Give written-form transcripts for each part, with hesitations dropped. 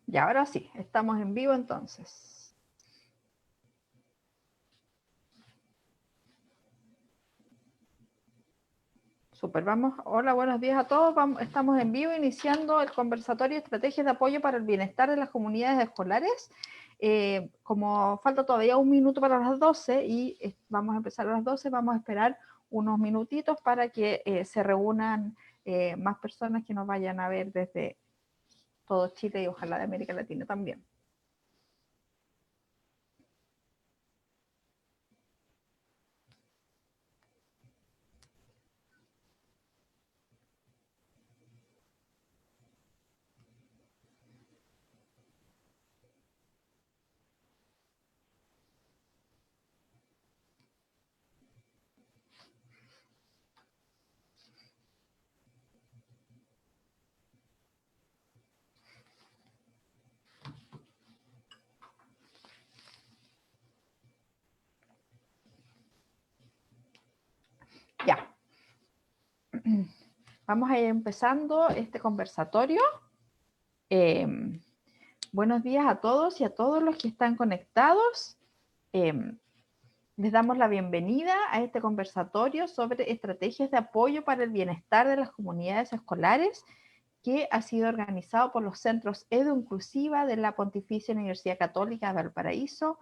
Y ahora sí, estamos en vivo entonces. Súper, vamos. Hola, buenos días a todos. Estamos en vivo iniciando el conversatorio Estrategias de Apoyo para el Bienestar de las Comunidades Escolares. Como falta todavía un minuto para las 12 y vamos a empezar a las 12, vamos a esperar unos minutitos para que se reúnan más personas que nos vayan a ver desde todo Chile y ojalá de América Latina también. Ya. Vamos a ir empezando este conversatorio. Buenos días a todos y a todos los que están conectados. Les damos la bienvenida a este conversatorio sobre estrategias de apoyo para el bienestar de las comunidades escolares que ha sido organizado por los centros EduInclusiva de la Pontificia Universidad Católica de Valparaíso,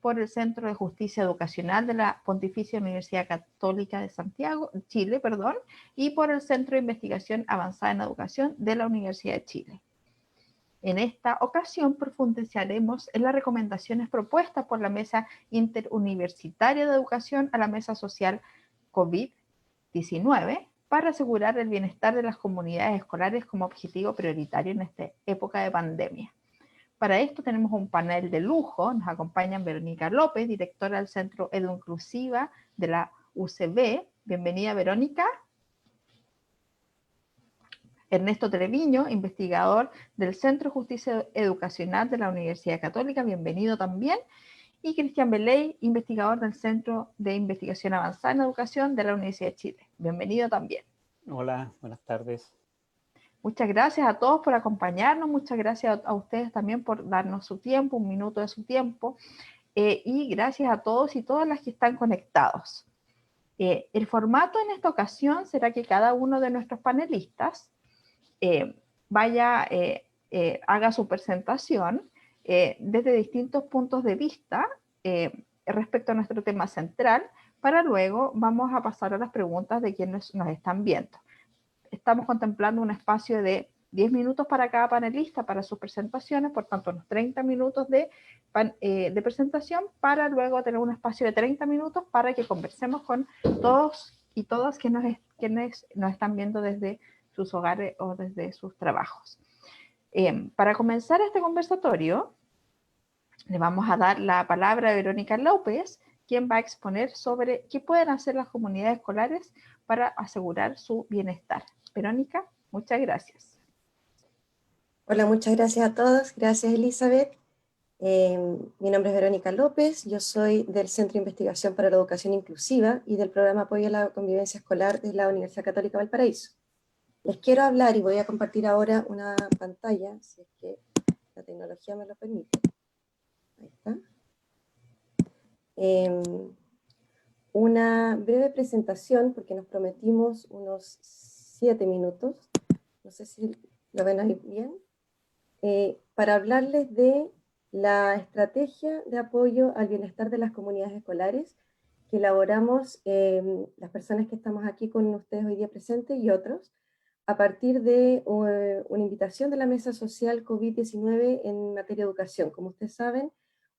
por el Centro de Justicia Educacional de la Pontificia Universidad Católica de Santiago, Chile, perdón, y por el Centro de Investigación Avanzada en Educación de la Universidad de Chile. En esta ocasión profundizaremos en las recomendaciones propuestas por la Mesa Interuniversitaria de Educación a la Mesa Social COVID-19 para asegurar el bienestar de las comunidades escolares como objetivo prioritario en esta época de pandemia. Para esto tenemos un panel de lujo. Nos acompañan Verónica López, directora del Centro EduInclusiva de la UCB. Bienvenida, Verónica. Ernesto Treviño, investigador del Centro de Justicia Educacional de la Universidad Católica. Bienvenido también. Y Cristian Beley, investigador del Centro de Investigación Avanzada en Educación de la Universidad de Chile. Bienvenido también. Hola, buenas tardes. Muchas gracias a todos por acompañarnos, muchas gracias a ustedes también por darnos su tiempo, un minuto de su tiempo, y gracias a todos y todas las que están conectados. El formato en esta ocasión será que cada uno de nuestros panelistas haga su presentación desde distintos puntos de vista respecto a nuestro tema central, para luego vamos a pasar a las preguntas de quienes nos están viendo. Estamos contemplando un espacio de 10 minutos para cada panelista para sus presentaciones, por tanto unos 30 minutos de presentación, para luego tener un espacio de 30 minutos para que conversemos con todos y todas quienes nos están viendo desde sus hogares o desde sus trabajos. Para comenzar este conversatorio, le vamos a dar la palabra a Verónica López, quien va a exponer sobre qué pueden hacer las comunidades escolares para asegurar su bienestar. Verónica, muchas gracias. Hola, muchas gracias a todos. Gracias, Elizabeth. Mi nombre es Verónica López, yo soy del Centro de Investigación para la Educación Inclusiva y del Programa Apoyo a la Convivencia Escolar de la Universidad Católica de Valparaíso. Les quiero hablar y voy a compartir ahora una pantalla, si es que la tecnología me lo permite. Ahí está. Una breve presentación, porque nos prometimos unos 7 minutos, no sé si lo ven ahí bien, para hablarles de la estrategia de apoyo al bienestar de las comunidades escolares que elaboramos las personas que estamos aquí con ustedes hoy día presentes y otros, a partir de una invitación de la Mesa Social COVID-19 en materia de educación. Como ustedes saben,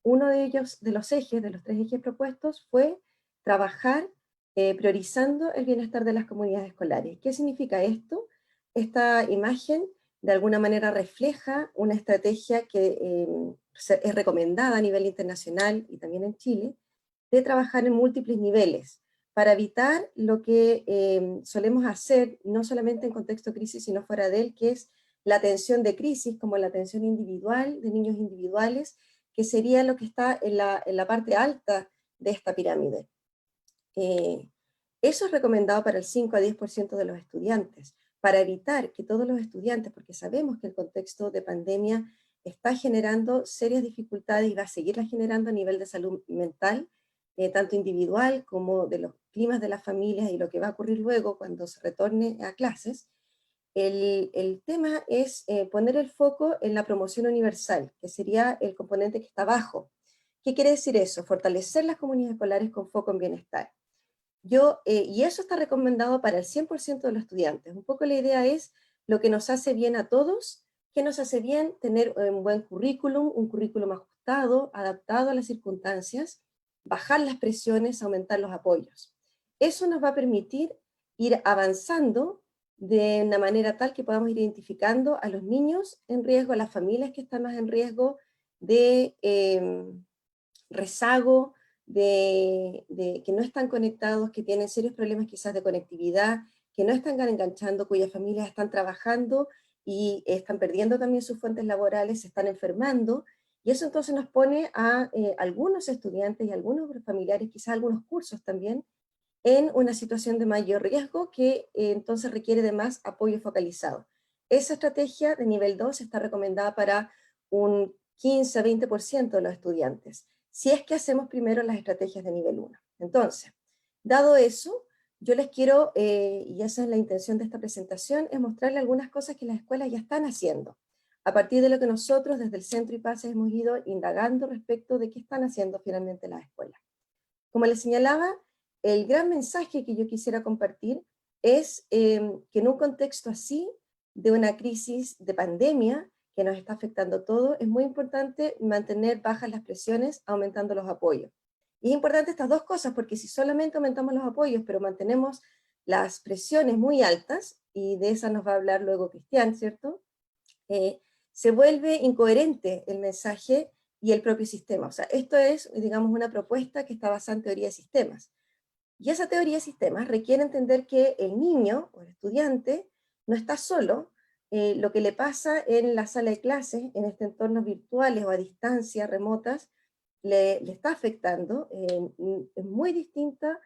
uno de ellos, de los 3 ejes propuestos, fue trabajar priorizando el bienestar de las comunidades escolares. ¿Qué significa esto? Esta imagen de alguna manera refleja una estrategia que es recomendada a nivel internacional y también en Chile, de trabajar en múltiples niveles, para evitar lo que solemos hacer, no solamente en contexto de crisis, sino fuera de él, que es la atención de crisis, como la atención individual, de niños individuales, que sería lo que está en la parte alta de esta pirámide. Eso es recomendado para el 5 a 10% de los estudiantes, para evitar que todos los estudiantes, porque sabemos que el contexto de pandemia está generando serias dificultades y va a seguirlas generando a nivel de salud mental, tanto individual como de los climas de las familias y lo que va a ocurrir luego cuando se retorne a clases. El tema es poner el foco en la promoción universal, que sería el componente que está abajo. ¿Qué quiere decir eso? Fortalecer las comunidades escolares con foco en bienestar. Y eso está recomendado para el 100% de los estudiantes. Un poco la idea es lo que nos hace bien a todos, que nos hace bien tener un buen currículum, un currículum ajustado, adaptado a las circunstancias, bajar las presiones, aumentar los apoyos. Eso nos va a permitir ir avanzando de una manera tal que podamos ir identificando a los niños en riesgo, a las familias que están más en riesgo de rezago, de que no están conectados, que tienen serios problemas quizás de conectividad, que no están enganchando, cuyas familias están trabajando y están perdiendo también sus fuentes laborales, se están enfermando, y eso entonces nos pone a algunos estudiantes y algunos familiares, quizás algunos cursos también, en una situación de mayor riesgo que entonces requiere de más apoyo focalizado. Esa estrategia de nivel 2 está recomendada para un 15 a 20% de los estudiantes, si es que hacemos primero las estrategias de nivel 1. Entonces, dado eso, yo les quiero, y esa es la intención de esta presentación, es mostrarles algunas cosas que las escuelas ya están haciendo, a partir de lo que nosotros desde el Centro IPASES hemos ido indagando respecto de qué están haciendo finalmente las escuelas. Como les señalaba, el gran mensaje que yo quisiera compartir es que en un contexto así, de una crisis de pandemia que nos está afectando todo, es muy importante mantener bajas las presiones, aumentando los apoyos. Y es importante estas dos cosas, porque si solamente aumentamos los apoyos, pero mantenemos las presiones muy altas, y de esa nos va a hablar luego Cristian, ¿cierto? Se vuelve incoherente el mensaje y el propio sistema. O sea, esto es, digamos, una propuesta que está basada en teoría de sistemas. Y esa teoría de sistemas requiere entender que el niño o el estudiante no está solo. Lo que le pasa en la sala de clases, en este entornos virtuales o a distancia, remotas, le está afectando. Es muy distinta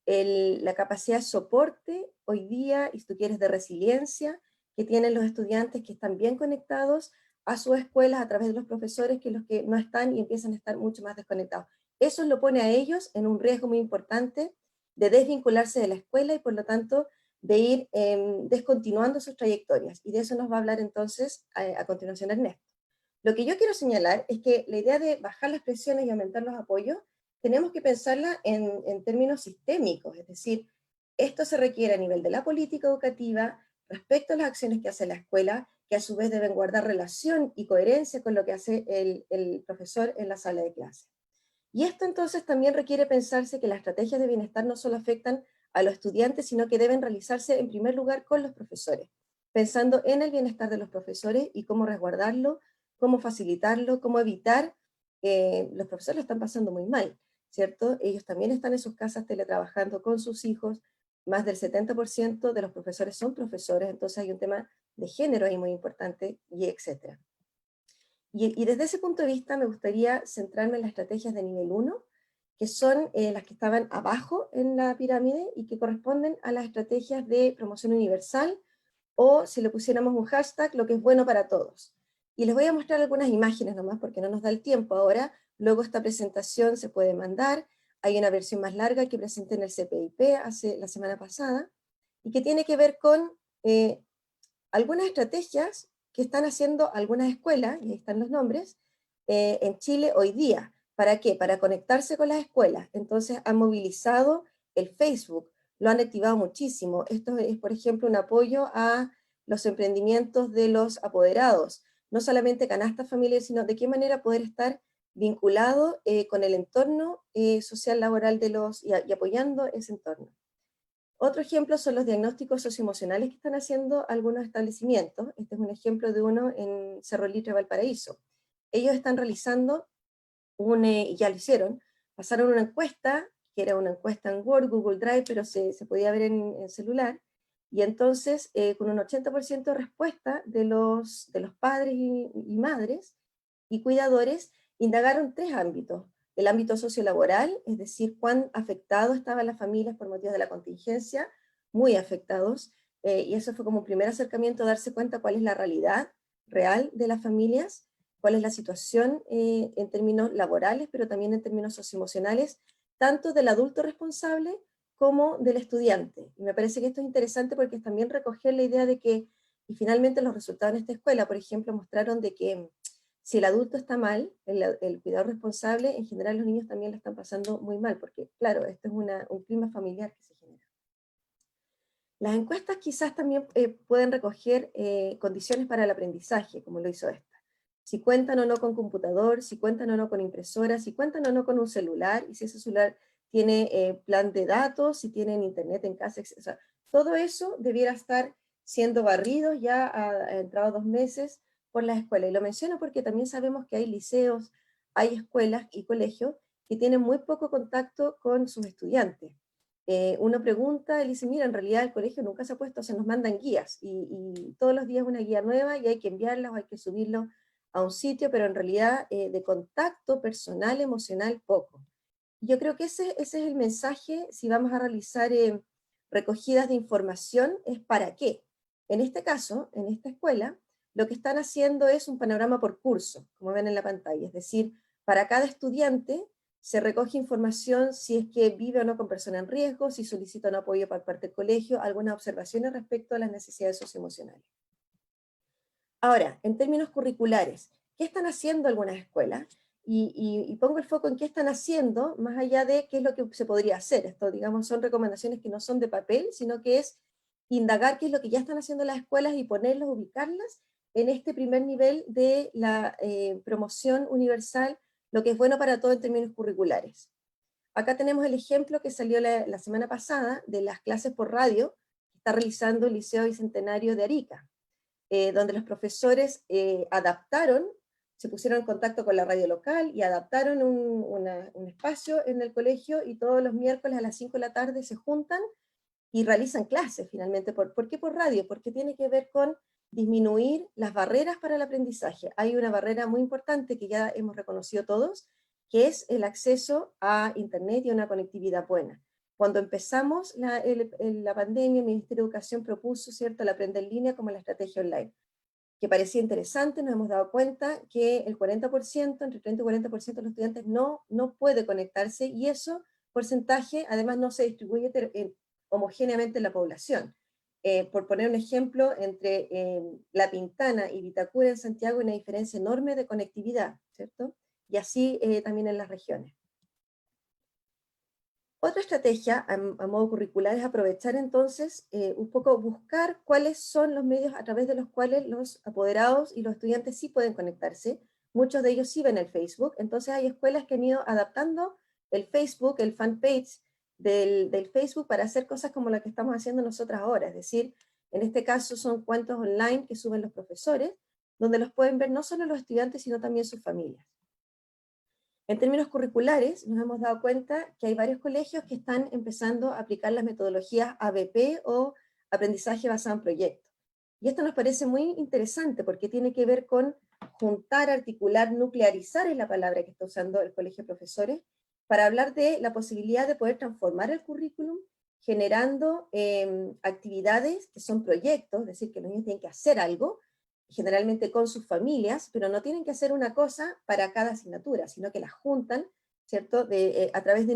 la capacidad de soporte hoy día, y si tú quieres, de resiliencia, que tienen los estudiantes que están bien conectados a sus escuelas a través de los profesores, que los que no están y empiezan a estar mucho más desconectados. Eso lo pone a ellos en un riesgo muy importante de desvincularse de la escuela y por lo tanto de ir descontinuando sus trayectorias. Y de eso nos va a hablar entonces a continuación Ernesto. Lo que yo quiero señalar es que la idea de bajar las presiones y aumentar los apoyos, tenemos que pensarla en términos sistémicos, es decir, esto se requiere a nivel de la política educativa, respecto a las acciones que hace la escuela, que a su vez deben guardar relación y coherencia con lo que hace el profesor en la sala de clase. Y esto entonces también requiere pensarse que las estrategias de bienestar no solo afectan a los estudiantes, sino que deben realizarse en primer lugar con los profesores, pensando en el bienestar de los profesores y cómo resguardarlo, cómo facilitarlo, cómo evitar. Los profesores lo están pasando muy mal, ¿cierto? Ellos también están en sus casas teletrabajando con sus hijos, más del 70% de los profesores son profesores, entonces hay un tema de género ahí muy importante, y etcétera. Y desde ese punto de vista me gustaría centrarme en las estrategias de nivel 1, que son las que estaban abajo en la pirámide y que corresponden a las estrategias de promoción universal, o si le pusiéramos un hashtag, lo que es bueno para todos. Y les voy a mostrar algunas imágenes nomás porque no nos da el tiempo ahora. Luego esta presentación se puede mandar. Hay una versión más larga que presenté en el CPIP la semana pasada y que tiene que ver con algunas estrategias que están haciendo algunas escuelas, y ahí están los nombres, en Chile hoy día. ¿Para qué? Para conectarse con las escuelas. Entonces han movilizado el Facebook, lo han activado muchísimo. Esto es, por ejemplo, un apoyo a los emprendimientos de los apoderados, no solamente canastas familiares, sino de qué manera poder estar vinculado con el entorno social laboral de y apoyando ese entorno. Otro ejemplo son los diagnósticos socioemocionales que están haciendo algunos establecimientos. Este es un ejemplo de uno en Cerro Litre, Valparaíso. Ellos están realizando, ya lo hicieron, pasaron una encuesta, que era una encuesta en Word, Google Drive, pero se podía ver en celular, y entonces con un 80% de respuesta de los padres y madres y cuidadores, indagaron 3 ámbitos. El ámbito sociolaboral, es decir, cuán afectados estaban las familias por motivos de la contingencia, muy afectados, y eso fue como un primer acercamiento, darse cuenta cuál es la realidad real de las familias cuál es la situación en términos laborales, pero también en términos socioemocionales, tanto del adulto responsable como del estudiante. Y me parece que esto es interesante porque es también recoger la idea de que, y finalmente los resultados en esta escuela, por ejemplo, mostraron de que si el adulto está mal, el cuidador responsable, en general los niños también la están pasando muy mal, porque claro, esto es un clima familiar que se genera. Las encuestas quizás también pueden recoger condiciones para el aprendizaje, como lo hizo esta. Si cuentan o no con computador, si cuentan o no con impresora, si cuentan o no con un celular, y si ese celular tiene plan de datos, si tienen internet en casa, etc. O sea, todo eso debiera estar siendo barrido ya a entrado 2 meses por las escuelas. Y lo menciono porque también sabemos que hay liceos, hay escuelas y colegios que tienen muy poco contacto con sus estudiantes. Uno pregunta, él dice, mira, en realidad el colegio nunca se ha puesto, se nos mandan guías, y todos los días una guía nueva, y hay que enviarla o hay que subirlo a un sitio, pero en realidad de contacto personal, emocional, poco. Yo creo que ese es el mensaje, si vamos a realizar recogidas de información, es para qué. En este caso, en esta escuela, lo que están haciendo es un panorama por curso, como ven en la pantalla, es decir, para cada estudiante se recoge información si es que vive o no con persona en riesgo, si solicita un apoyo por parte del colegio, algunas observaciones respecto a las necesidades socioemocionales. Ahora, en términos curriculares, ¿qué están haciendo algunas escuelas? Y pongo el foco en qué están haciendo, más allá de qué es lo que se podría hacer. Esto, digamos, son recomendaciones que no son de papel, sino que es indagar qué es lo que ya están haciendo las escuelas y ponerlas, ubicarlas en este primer nivel de la promoción universal, lo que es bueno para todo en términos curriculares. Acá tenemos el ejemplo que salió la semana pasada de las clases por radio que está realizando el Liceo Bicentenario de Arica, donde los profesores adaptaron, se pusieron en contacto con la radio local y adaptaron un espacio en el colegio, y todos los miércoles a las 5 de la tarde se juntan y realizan clases finalmente. ¿Por qué por radio? Porque tiene que ver con disminuir las barreras para el aprendizaje. Hay una barrera muy importante que ya hemos reconocido todos, que es el acceso a internet y a una conectividad buena. Cuando empezamos la pandemia, el Ministerio de Educación propuso, ¿cierto?, el aprender en línea como la estrategia online, que parecía interesante. Nos hemos dado cuenta que el 40%, entre 30 y 40% de los estudiantes no puede conectarse, y eso porcentaje además no se distribuye homogéneamente en la población. Por poner un ejemplo, entre La Pintana y Vitacura en Santiago hay una diferencia enorme de conectividad, ¿cierto? Y así también en las regiones. Otra estrategia a modo curricular es aprovechar entonces un poco buscar cuáles son los medios a través de los cuales los apoderados y los estudiantes sí pueden conectarse. Muchos de ellos sí ven el Facebook, entonces hay escuelas que han ido adaptando el Facebook, el fanpage del Facebook, para hacer cosas como la que estamos haciendo nosotras ahora, es decir, en este caso son cuentos online que suben los profesores, donde los pueden ver no solo los estudiantes, sino también sus familias. En términos curriculares, nos hemos dado cuenta que hay varios colegios que están empezando a aplicar las metodologías ABP, o aprendizaje basado en proyectos. Y esto nos parece muy interesante porque tiene que ver con juntar, articular, nuclearizar, es la palabra que está usando el Colegio de Profesores, para hablar de la posibilidad de poder transformar el currículum generando actividades que son proyectos, es decir, que los niños tienen que hacer algo, generalmente con sus familias, pero no tienen que hacer una cosa para cada asignatura, sino que las juntan, ¿cierto?, a través de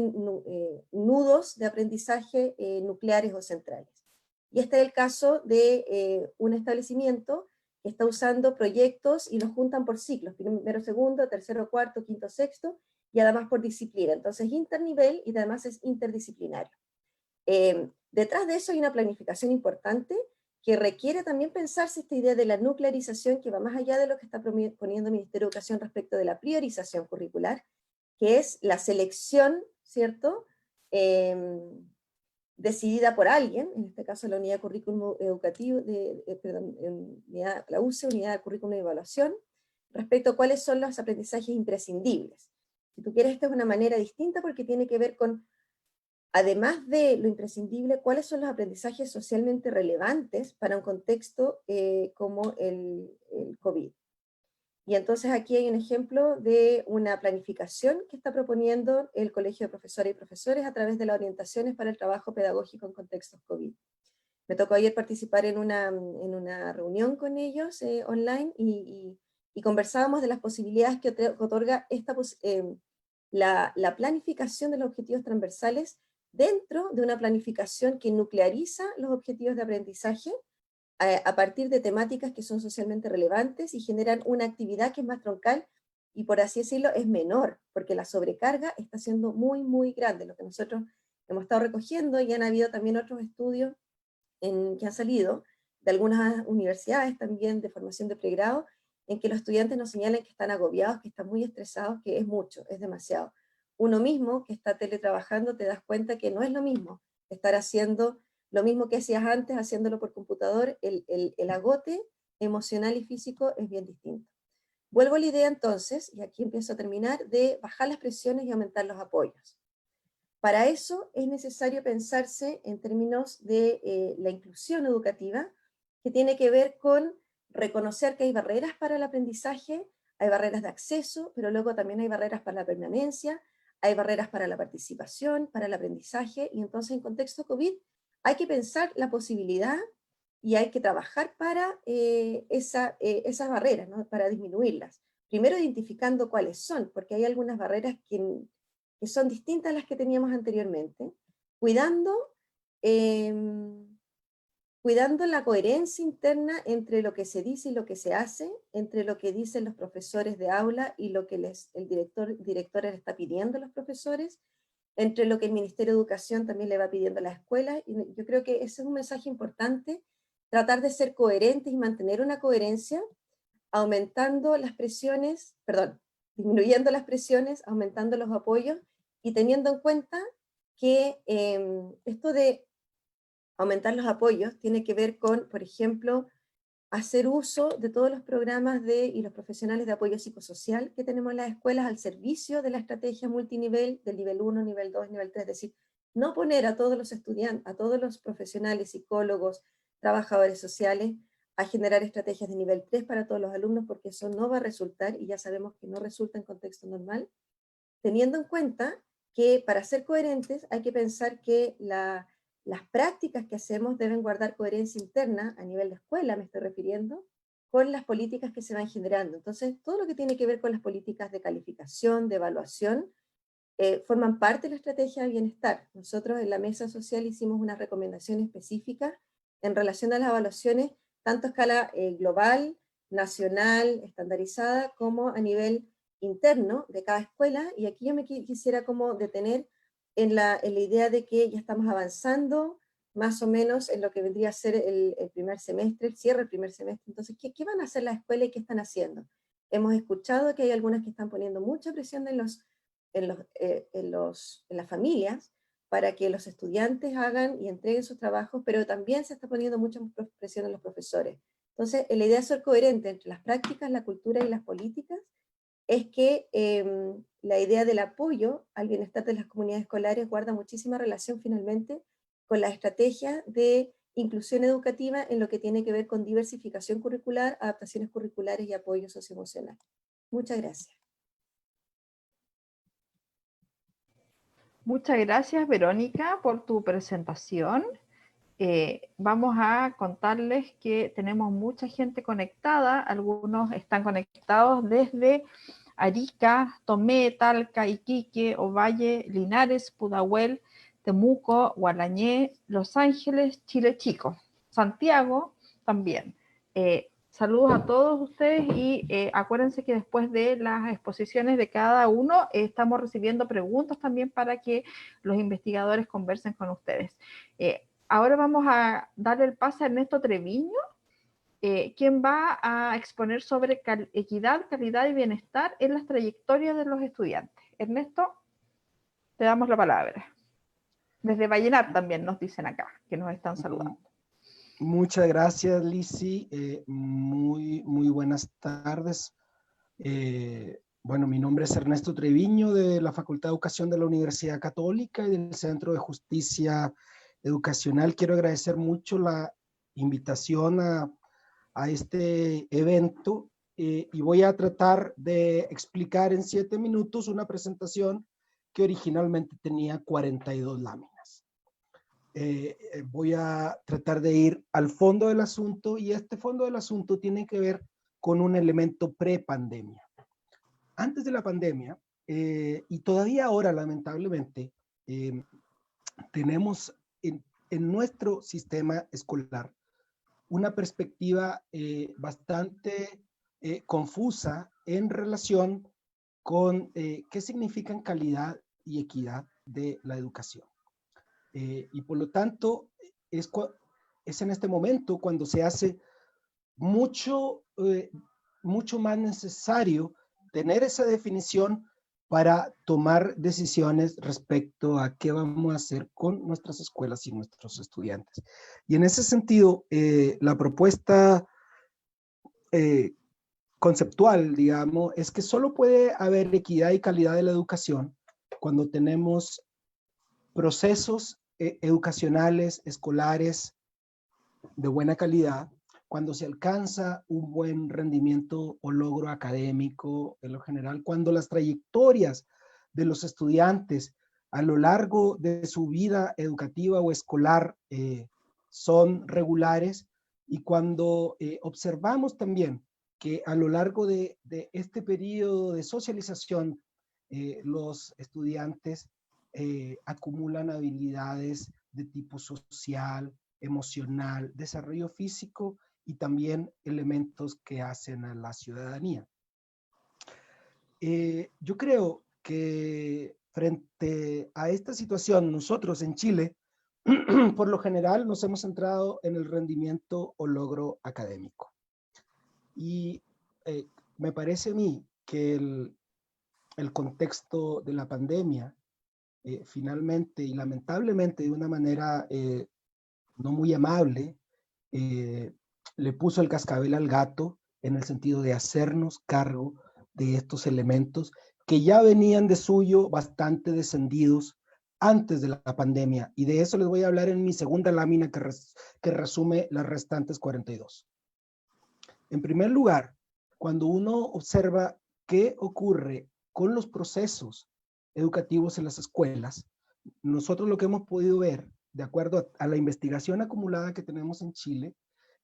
nudos de aprendizaje nucleares o centrales. Y este es el caso de un establecimiento que está usando proyectos y los juntan por ciclos, primero, segundo, tercero, cuarto, quinto, sexto, y además por disciplina. Entonces, internivel y además es interdisciplinario. Detrás de eso hay una planificación importante que requiere también pensarse esta idea de la nuclearización, que va más allá de lo que está poniendo el Ministerio de Educación respecto de la priorización curricular, que es la selección, ¿cierto?, decidida por alguien, en este caso la Unidad de Currículum Educativo, la UCE, Unidad de Currículum de Evaluación, respecto a cuáles son los aprendizajes imprescindibles. Si tú quieres, esta es una manera distinta porque tiene que ver con, además de lo imprescindible, cuáles son los aprendizajes socialmente relevantes para un contexto como el COVID. Y entonces aquí hay un ejemplo de una planificación que está proponiendo el Colegio de Profesoras y Profesores a través de las orientaciones para el trabajo pedagógico en contextos COVID. Me tocó ayer participar en una reunión con ellos online, y y conversábamos de las posibilidades que otorga la planificación de los objetivos transversales dentro de una planificación que nucleariza los objetivos de aprendizaje a partir de temáticas que son socialmente relevantes y generan una actividad que es más troncal y, por así decirlo, es menor, porque la sobrecarga está siendo muy, muy grande. Lo que nosotros hemos estado recogiendo, y han habido también otros estudios que han salido de algunas universidades también de formación de pregrado, en que los estudiantes nos señalan que están agobiados, que están muy estresados, que es mucho, es demasiado. Uno mismo que está teletrabajando te das cuenta que no es lo mismo estar haciendo lo mismo que hacías antes, haciéndolo por computador, el agote emocional y físico es bien distinto. Vuelvo a la idea entonces, y aquí empiezo a terminar, de bajar las presiones y aumentar los apoyos. Para eso es necesario pensarse en términos de la inclusión educativa, que tiene que ver con reconocer que hay barreras para el aprendizaje, hay barreras de acceso, pero luego también hay barreras para la permanencia, hay barreras para la participación, para el aprendizaje, y entonces en contexto COVID hay que pensar la posibilidad y hay que trabajar para esas barreras, ¿no? Para disminuirlas. Primero identificando cuáles son, porque hay algunas barreras que son distintas a las que teníamos anteriormente, cuidando la coherencia interna entre lo que se dice y lo que se hace, entre lo que dicen los profesores de aula y lo que el director le está pidiendo a los profesores, entre lo que el Ministerio de Educación también le va pidiendo a las escuelas, y yo creo que ese es un mensaje importante, tratar de ser coherentes y mantener una coherencia, aumentando las presiones, perdón, disminuyendo las presiones, aumentando los apoyos, y teniendo en cuenta que esto de aumentar los apoyos tiene que ver con, por ejemplo, hacer uso de todos los programas y los profesionales de apoyo psicosocial que tenemos en las escuelas al servicio de la estrategia multinivel, del nivel 1, nivel 2, nivel 3, es decir, no poner a todos los estudiantes, a todos los profesionales, psicólogos, trabajadores sociales, a generar estrategias de nivel 3 para todos los alumnos, porque eso no va a resultar, y ya sabemos que no resulta en contexto normal, teniendo en cuenta que para ser coherentes hay que pensar que las prácticas que hacemos deben guardar coherencia interna a nivel de escuela, me estoy refiriendo, con las políticas que se van generando. Entonces, todo lo que tiene que ver con las políticas de calificación, de evaluación, forman parte de la estrategia de bienestar. Nosotros en la mesa social hicimos una recomendación específica en relación a las evaluaciones, tanto a escala global, nacional, estandarizada, como a nivel interno de cada escuela, y aquí yo me quisiera como detener en la idea de que ya estamos avanzando más o menos en lo que vendría a ser el primer semestre, el cierre del primer semestre. Entonces, ¿qué van a hacer las escuelas y qué están haciendo? Hemos escuchado que hay algunas que están poniendo mucha presión en las familias para que los estudiantes hagan y entreguen sus trabajos, pero también se está poniendo mucha presión en los profesores. Entonces, la idea de ser coherente entre las prácticas, la cultura y las políticas es que la idea del apoyo al bienestar de las comunidades escolares guarda muchísima relación finalmente con la estrategia de inclusión educativa en lo que tiene que ver con diversificación curricular, adaptaciones curriculares y apoyo socioemocional. Muchas gracias. Muchas gracias, Verónica, por tu presentación. Vamos a contarles que tenemos mucha gente conectada. Algunos están conectados desde Arica, Tomé, Talca, Iquique, Ovalle, Linares, Pudahuel, Temuco, Gualañé, Los Ángeles, Chile Chico, Santiago también. Saludos a todos ustedes y acuérdense que después de las exposiciones de cada uno estamos recibiendo preguntas también para que los investigadores conversen con ustedes. Ahora vamos a darle el pase a Ernesto Treviño, quien va a exponer sobre equidad, calidad y bienestar en las trayectorias de los estudiantes. Ernesto, te damos la palabra. Desde Vallenar también nos dicen acá, que nos están saludando. Muchas gracias, Lizzy. Muy buenas tardes. Bueno, mi nombre es Ernesto Treviño, de la Facultad de Educación de la Universidad Católica y del Centro de Justicia Educacional. Quiero agradecer mucho la invitación a este evento y voy a tratar de explicar en 7 minutos una presentación que originalmente tenía 42 láminas. Voy a tratar de ir al fondo del asunto, y este fondo del asunto tiene que ver con un elemento pre-pandemia. Antes de la pandemia, y todavía ahora lamentablemente, tenemos en nuestro sistema escolar una perspectiva bastante confusa en relación con qué significan calidad y equidad de la educación. Y por lo tanto, es en este momento cuando se hace mucho más necesario tener esa definición para tomar decisiones respecto a qué vamos a hacer con nuestras escuelas y nuestros estudiantes. Y en ese sentido, la propuesta conceptual, digamos, es que solo puede haber equidad y calidad de la educación cuando tenemos procesos educacionales, escolares, de buena calidad, cuando se alcanza un buen rendimiento o logro académico en lo general, cuando las trayectorias de los estudiantes a lo largo de su vida educativa o escolar son regulares, y cuando observamos también que a lo largo de este periodo de socialización los estudiantes acumulan habilidades de tipo social, emocional, desarrollo físico y también elementos que hacen a la ciudadanía. Yo creo que frente a esta situación, nosotros en Chile, por lo general nos hemos centrado en el rendimiento o logro académico. Y me parece a mí que el contexto de la pandemia, finalmente y lamentablemente de una manera no muy amable, le puso el cascabel al gato en el sentido de hacernos cargo de estos elementos que ya venían de suyo bastante descendidos antes de la pandemia. Y de eso les voy a hablar en mi segunda lámina que resume las restantes 42. En primer lugar, cuando uno observa qué ocurre con los procesos educativos en las escuelas, nosotros lo que hemos podido ver, de acuerdo a la investigación acumulada que tenemos en Chile,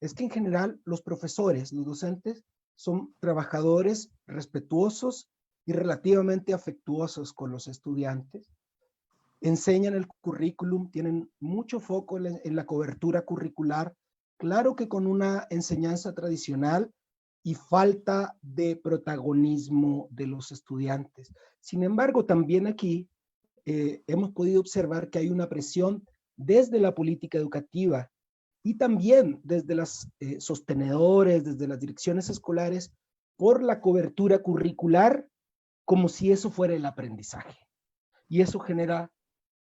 es que en general los profesores, los docentes, son trabajadores respetuosos y relativamente afectuosos con los estudiantes. Enseñan el currículum, tienen mucho foco en la cobertura curricular, claro que con una enseñanza tradicional y falta de protagonismo de los estudiantes. Sin embargo, también aquí hemos podido observar que hay una presión desde la política educativa y también desde los sostenedores, desde las direcciones escolares, por la cobertura curricular, como si eso fuera el aprendizaje. Y eso genera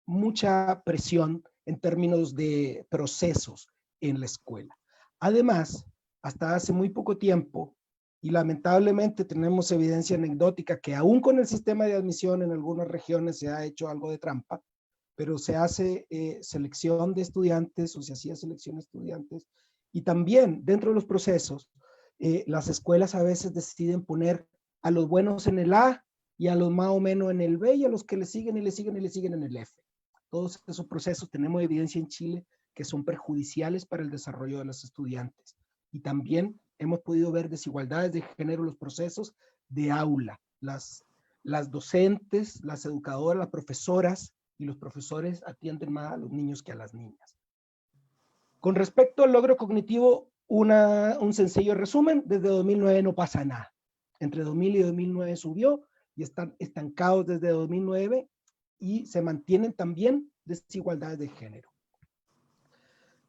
mucha presión en términos de procesos en la escuela. Además, hasta hace muy poco tiempo, y lamentablemente tenemos evidencia anecdótica que aún con el sistema de admisión en algunas regiones se ha hecho algo de trampa, pero se hace selección de estudiantes o se hacía selección de estudiantes, y también dentro de los procesos las escuelas a veces deciden poner a los buenos en el A y a los más o menos en el B y a los que le siguen y le siguen y le siguen en el F. Todos esos procesos tenemos evidencia en Chile que son perjudiciales para el desarrollo de los estudiantes. Y también hemos podido ver desigualdades de género en los procesos de aula. Las docentes, las educadoras, las profesoras y los profesores atienden más a los niños que a las niñas. Con respecto al logro cognitivo, un sencillo resumen: desde 2009 no pasa nada. Entre 2000 y 2009 subió y están estancados desde 2009 y se mantienen también desigualdades de género.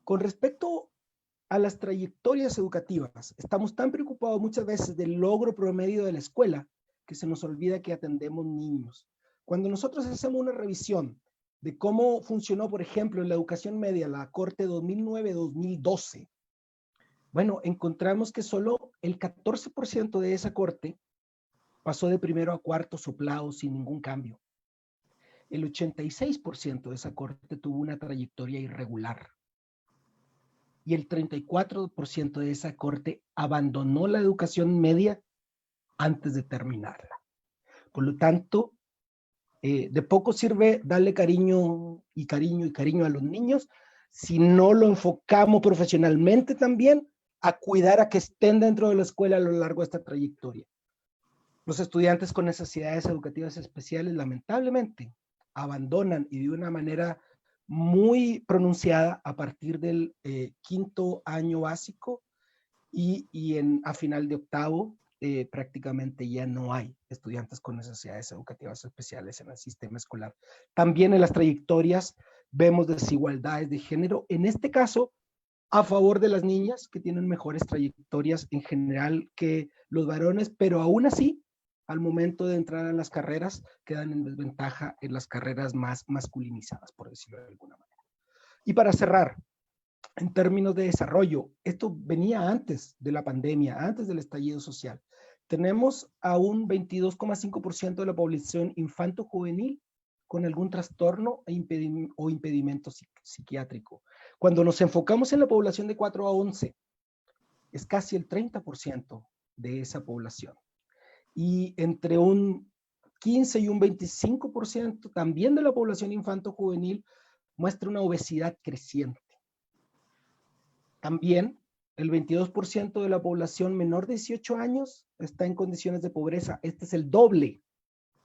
Con respecto a las trayectorias educativas, estamos tan preocupados muchas veces del logro promedio de la escuela que se nos olvida que atendemos niños. Cuando nosotros hacemos una revisión de cómo funcionó, por ejemplo, en la educación media, la corte 2009-2012, bueno, encontramos que solo el 14% de esa corte pasó de primero a cuarto soplado sin ningún cambio. El 86% de esa corte tuvo una trayectoria irregular. Y el 34% de esa corte abandonó la educación media antes de terminarla. Por lo tanto, de poco sirve darle cariño a los niños si no lo enfocamos profesionalmente también a cuidar a que estén dentro de la escuela a lo largo de esta trayectoria. Los estudiantes con necesidades educativas especiales, lamentablemente, abandonan y de una manera muy pronunciada a partir del quinto año básico y a final de octavo prácticamente ya no hay estudiantes con necesidades educativas especiales en el sistema escolar. También en las trayectorias vemos desigualdades de género, en este caso a favor de las niñas que tienen mejores trayectorias en general que los varones, pero aún así, al momento de entrar a las carreras, quedan en desventaja en las carreras más masculinizadas, por decirlo de alguna manera. Y para cerrar, en términos de desarrollo, esto venía antes de la pandemia, antes del estallido social. Tenemos a un 22,5% de la población infanto-juvenil con algún trastorno o impedimento psiquiátrico. Cuando nos enfocamos en la población de 4 a 11, es casi el 30% de esa población. Y entre un 15 y un 25% también de la población infanto-juvenil muestra una obesidad creciente. También el 22% de la población menor de 18 años está en condiciones de pobreza. Este es el doble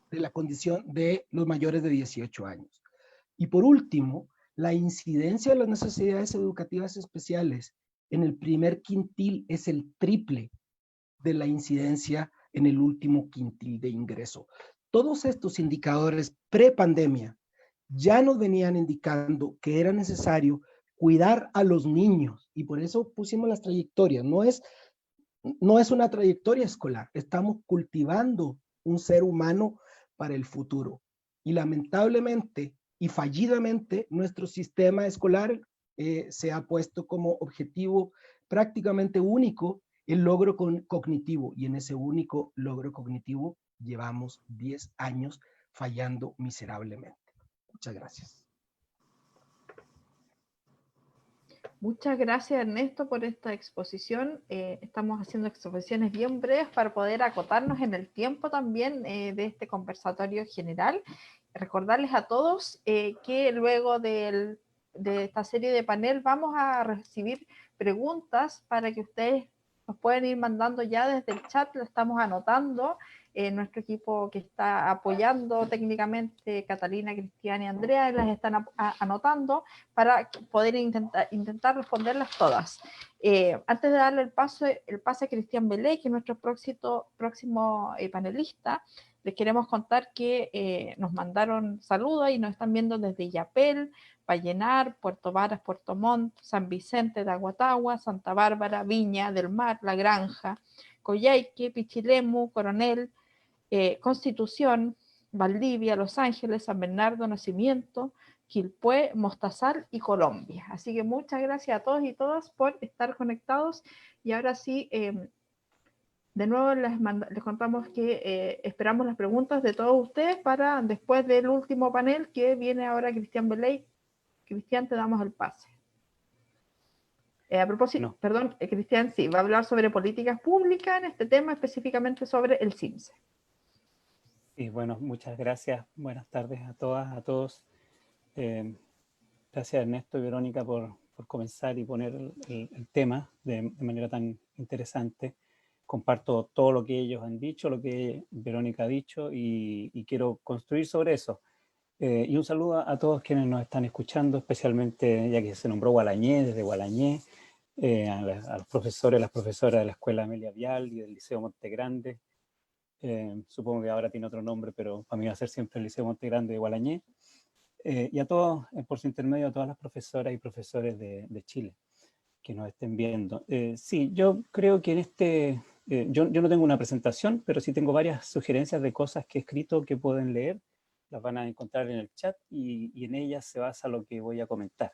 de la condición de los mayores de 18 años. Y por último, la incidencia de las necesidades educativas especiales en el primer quintil es el triple de la incidencia en el último quintil de ingreso. Todos estos indicadores pre-pandemia ya nos venían indicando que era necesario cuidar a los niños y por eso pusimos las trayectorias. No es una trayectoria escolar, estamos cultivando un ser humano para el futuro. Y lamentablemente y fallidamente nuestro sistema escolar se ha puesto como objetivo prácticamente único el logro cognitivo, y en ese único logro cognitivo llevamos 10 años fallando miserablemente. Muchas gracias. Muchas gracias, Ernesto, por esta exposición. Estamos haciendo exposiciones bien breves para poder acotarnos en el tiempo también de este conversatorio general. Recordarles a todos que luego de esta serie de panel vamos a recibir preguntas para que ustedes nos pueden ir mandando ya desde el chat, lo estamos anotando. Nuestro equipo que está apoyando técnicamente, Catalina, Cristian y Andrea, las están anotando para poder intentar responderlas todas. Antes de darle el pase a Cristian Beley, que es nuestro próximo panelista, les queremos contar que nos mandaron saludos y nos están viendo desde Illapel, Vallenar, Puerto Varas, Puerto Montt, San Vicente de Aguatagua, Santa Bárbara, Viña del Mar, La Granja, Coyhaique, Pichilemu, Coronel, Constitución, Valdivia, Los Ángeles, San Bernardo, Nacimiento, Quilpué, Mostazal y Colombia. Así que muchas gracias a todos y todas por estar conectados. Y ahora sí, de nuevo les contamos que esperamos las preguntas de todos ustedes para después del último panel que viene ahora Cristian Beley. Cristian, te damos el pase. A propósito, no. Perdón, Cristian, sí, va a hablar sobre políticas públicas en este tema, específicamente sobre el CIMSE. Sí, bueno, muchas gracias. Buenas tardes a todas, a todos. Gracias Ernesto y Verónica por comenzar y poner el tema de manera tan interesante. Comparto todo lo que ellos han dicho, lo que Verónica ha dicho y quiero construir sobre eso. Y un saludo a todos quienes nos están escuchando, especialmente ya que se nombró Gualañé, desde Gualañé, a los profesores, las profesoras de la Escuela Amelia Vial y del Liceo Montegrande. Supongo que ahora tiene otro nombre, pero para mí va a ser siempre el Liceo Montegrande de Gualañé. Y a todos, por su intermedio, a todas las profesoras y profesores de Chile que nos estén viendo. Sí, yo creo que en este... yo no tengo una presentación, pero sí tengo varias sugerencias de cosas que he escrito que pueden leer. Las van a encontrar en el chat y en ellas se basa lo que voy a comentar.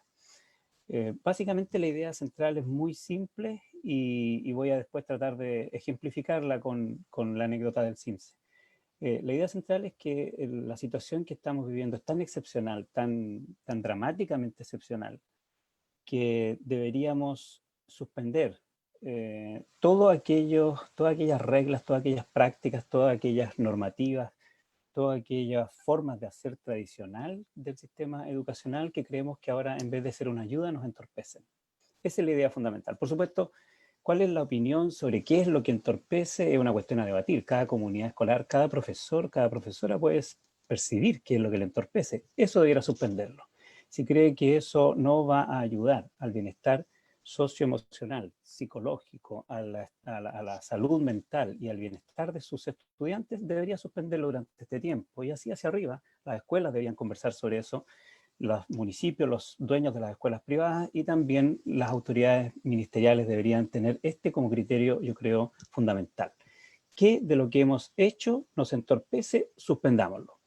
Básicamente la idea central es muy simple y voy a después tratar de ejemplificarla con la anécdota del CIMSE. La idea central es que la situación que estamos viviendo es tan excepcional, tan dramáticamente excepcional, que deberíamos suspender todas aquellas reglas, todas aquellas prácticas, todas aquellas normativas, todas aquellas formas de hacer tradicional del sistema educacional que creemos que ahora en vez de ser una ayuda nos entorpecen. Esa es la idea fundamental. Por supuesto, ¿Cuál es la opinión sobre qué es lo que entorpece? Es una cuestión a debatir. Cada comunidad escolar, cada profesor, cada profesora puede percibir qué es lo que le entorpece. Eso debiera suspenderlo. Si cree que eso no va a ayudar al bienestar socioemocional, psicológico, a la salud mental y al bienestar de sus estudiantes, debería suspenderlo durante este tiempo. Y así hacia arriba, las escuelas deberían conversar sobre eso, los municipios, los dueños de las escuelas privadas y también las autoridades ministeriales deberían tener este como criterio, yo creo, fundamental. ¿Qué de lo que hemos hecho nos entorpece? Suspendámoslo.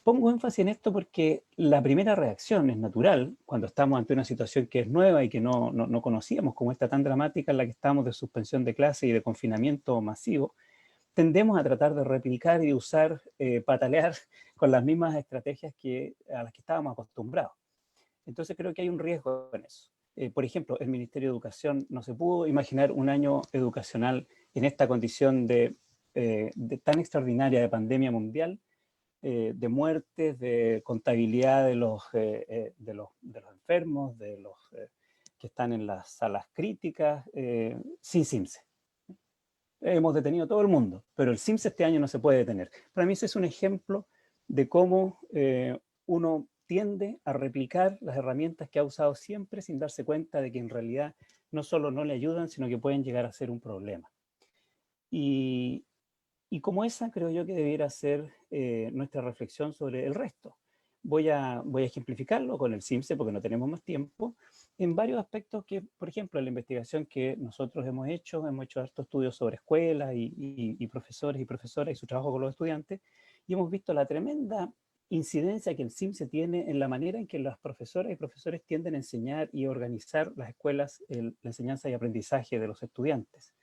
Pongo énfasis en esto porque la primera reacción es natural cuando estamos ante una situación que es nueva y que no conocíamos, como esta tan dramática en la que estamos de suspensión de clase y de confinamiento masivo. Tendemos a tratar de replicar y de usar, patalear con las mismas estrategias a las que estábamos acostumbrados. Entonces creo que hay un riesgo en eso. Por ejemplo, el Ministerio de Educación no se pudo imaginar un año educacional en esta condición de tan extraordinaria de pandemia mundial, de muertes, de contabilidad de los enfermos, de los que están en las salas críticas, sin CIMSE. Hemos detenido todo el mundo, pero el CIMSE este año no se puede detener. Para mí ese es un ejemplo de cómo uno tiende a replicar las herramientas que ha usado siempre sin darse cuenta de que en realidad no solo no le ayudan, sino que pueden llegar a ser un problema. Y como esa creo yo que debiera ser nuestra reflexión sobre el resto. Voy a ejemplificarlo con el CIMSE porque no tenemos más tiempo, en varios aspectos que, por ejemplo, en la investigación que nosotros hemos hecho hartos estudios sobre escuelas y profesores y profesoras y su trabajo con los estudiantes, y hemos visto la tremenda incidencia que el CIMSE tiene en la manera en que las profesoras y profesores tienden a enseñar y organizar las escuelas, la enseñanza y aprendizaje de los estudiantes.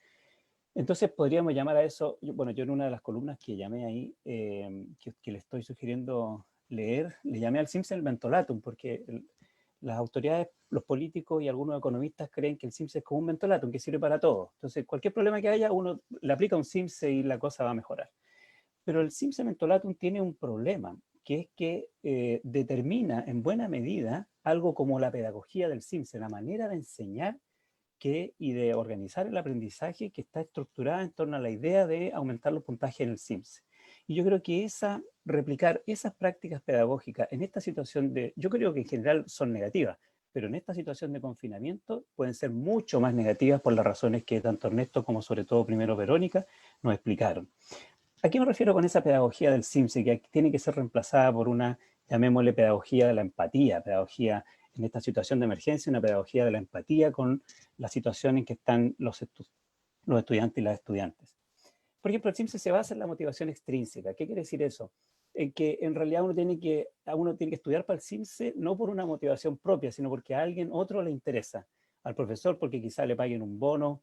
Entonces podríamos llamar a eso, bueno, yo en una de las columnas que llamé ahí, que le estoy sugiriendo leer, le llamé al CIMSE el mentolatum, porque las autoridades, los políticos y algunos economistas creen que el CIMSE es como un mentolatum que sirve para todo. Entonces cualquier problema que haya, uno le aplica un CIMSE y la cosa va a mejorar. Pero el CIMSE mentolatum tiene un problema, que es que determina en buena medida algo como la pedagogía del CIMSE, la manera de enseñar y de organizar el aprendizaje que está estructurada en torno a la idea de aumentar los puntajes en el CIMSE. Y yo creo que replicar esas prácticas pedagógicas en esta situación yo creo que en general son negativas, pero en esta situación de confinamiento pueden ser mucho más negativas por las razones que tanto Ernesto como sobre todo primero Verónica nos explicaron. ¿A qué me refiero con esa pedagogía del CIMSE que tiene que ser reemplazada por una, llamémosle, pedagogía de la empatía, pedagogía en esta situación de emergencia, una pedagogía de la empatía con la situación en que están los estudiantes y las estudiantes? Por ejemplo, el CIMSE se basa en la motivación extrínseca. ¿Qué quiere decir eso? En que en realidad uno tiene que estudiar para el CIMSE no por una motivación propia, sino porque a alguien otro le interesa. Al profesor porque quizá le paguen un bono,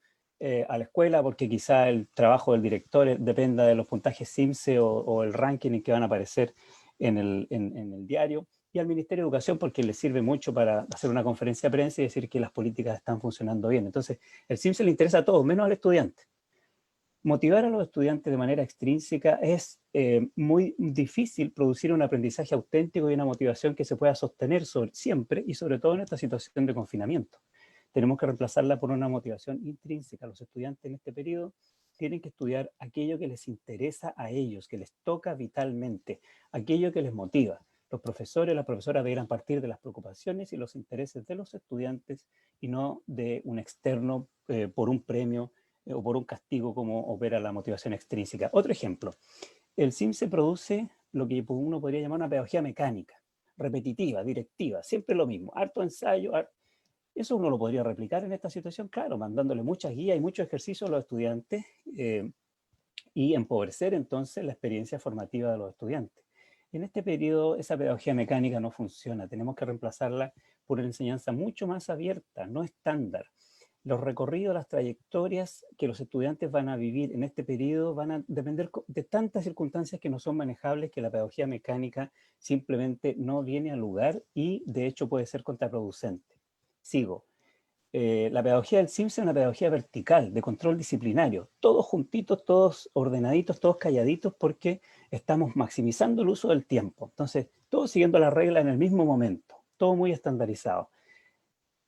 a la escuela porque quizá el trabajo del director dependa de los puntajes CIMSE o el ranking en que van a aparecer en el diario, y al Ministerio de Educación porque le sirve mucho para hacer una conferencia de prensa y decir que las políticas están funcionando bien. Entonces, el CIMSE le interesa a todos, menos al estudiante. Motivar a los estudiantes de manera extrínseca es muy difícil producir un aprendizaje auténtico y una motivación que se pueda sostener siempre y sobre todo en esta situación de confinamiento. Tenemos que reemplazarla por una motivación intrínseca. Los estudiantes en este periodo tienen que estudiar aquello que les interesa a ellos, que les toca vitalmente, aquello que les motiva. Los profesores, las profesoras deberán partir de las preocupaciones y los intereses de los estudiantes y no de un externo por un premio o por un castigo como opera la motivación extrínseca. Otro ejemplo, el CIMSE produce lo que uno podría llamar una pedagogía mecánica, repetitiva, directiva, siempre lo mismo, harto ensayo. Eso uno lo podría replicar en esta situación, claro, mandándole muchas guías y muchos ejercicios a los estudiantes y empobrecer entonces la experiencia formativa de los estudiantes. En este periodo esa pedagogía mecánica no funciona, tenemos que reemplazarla por una enseñanza mucho más abierta, no estándar. Los recorridos, las trayectorias que los estudiantes van a vivir en este periodo van a depender de tantas circunstancias que no son manejables, que la pedagogía mecánica simplemente no viene al lugar y de hecho puede ser contraproducente. Sigo. La pedagogía del CIMSE es una pedagogía vertical, de control disciplinario. Todos juntitos, todos ordenaditos, todos calladitos, porque estamos maximizando el uso del tiempo. Entonces, todos siguiendo la regla en el mismo momento, todo muy estandarizado.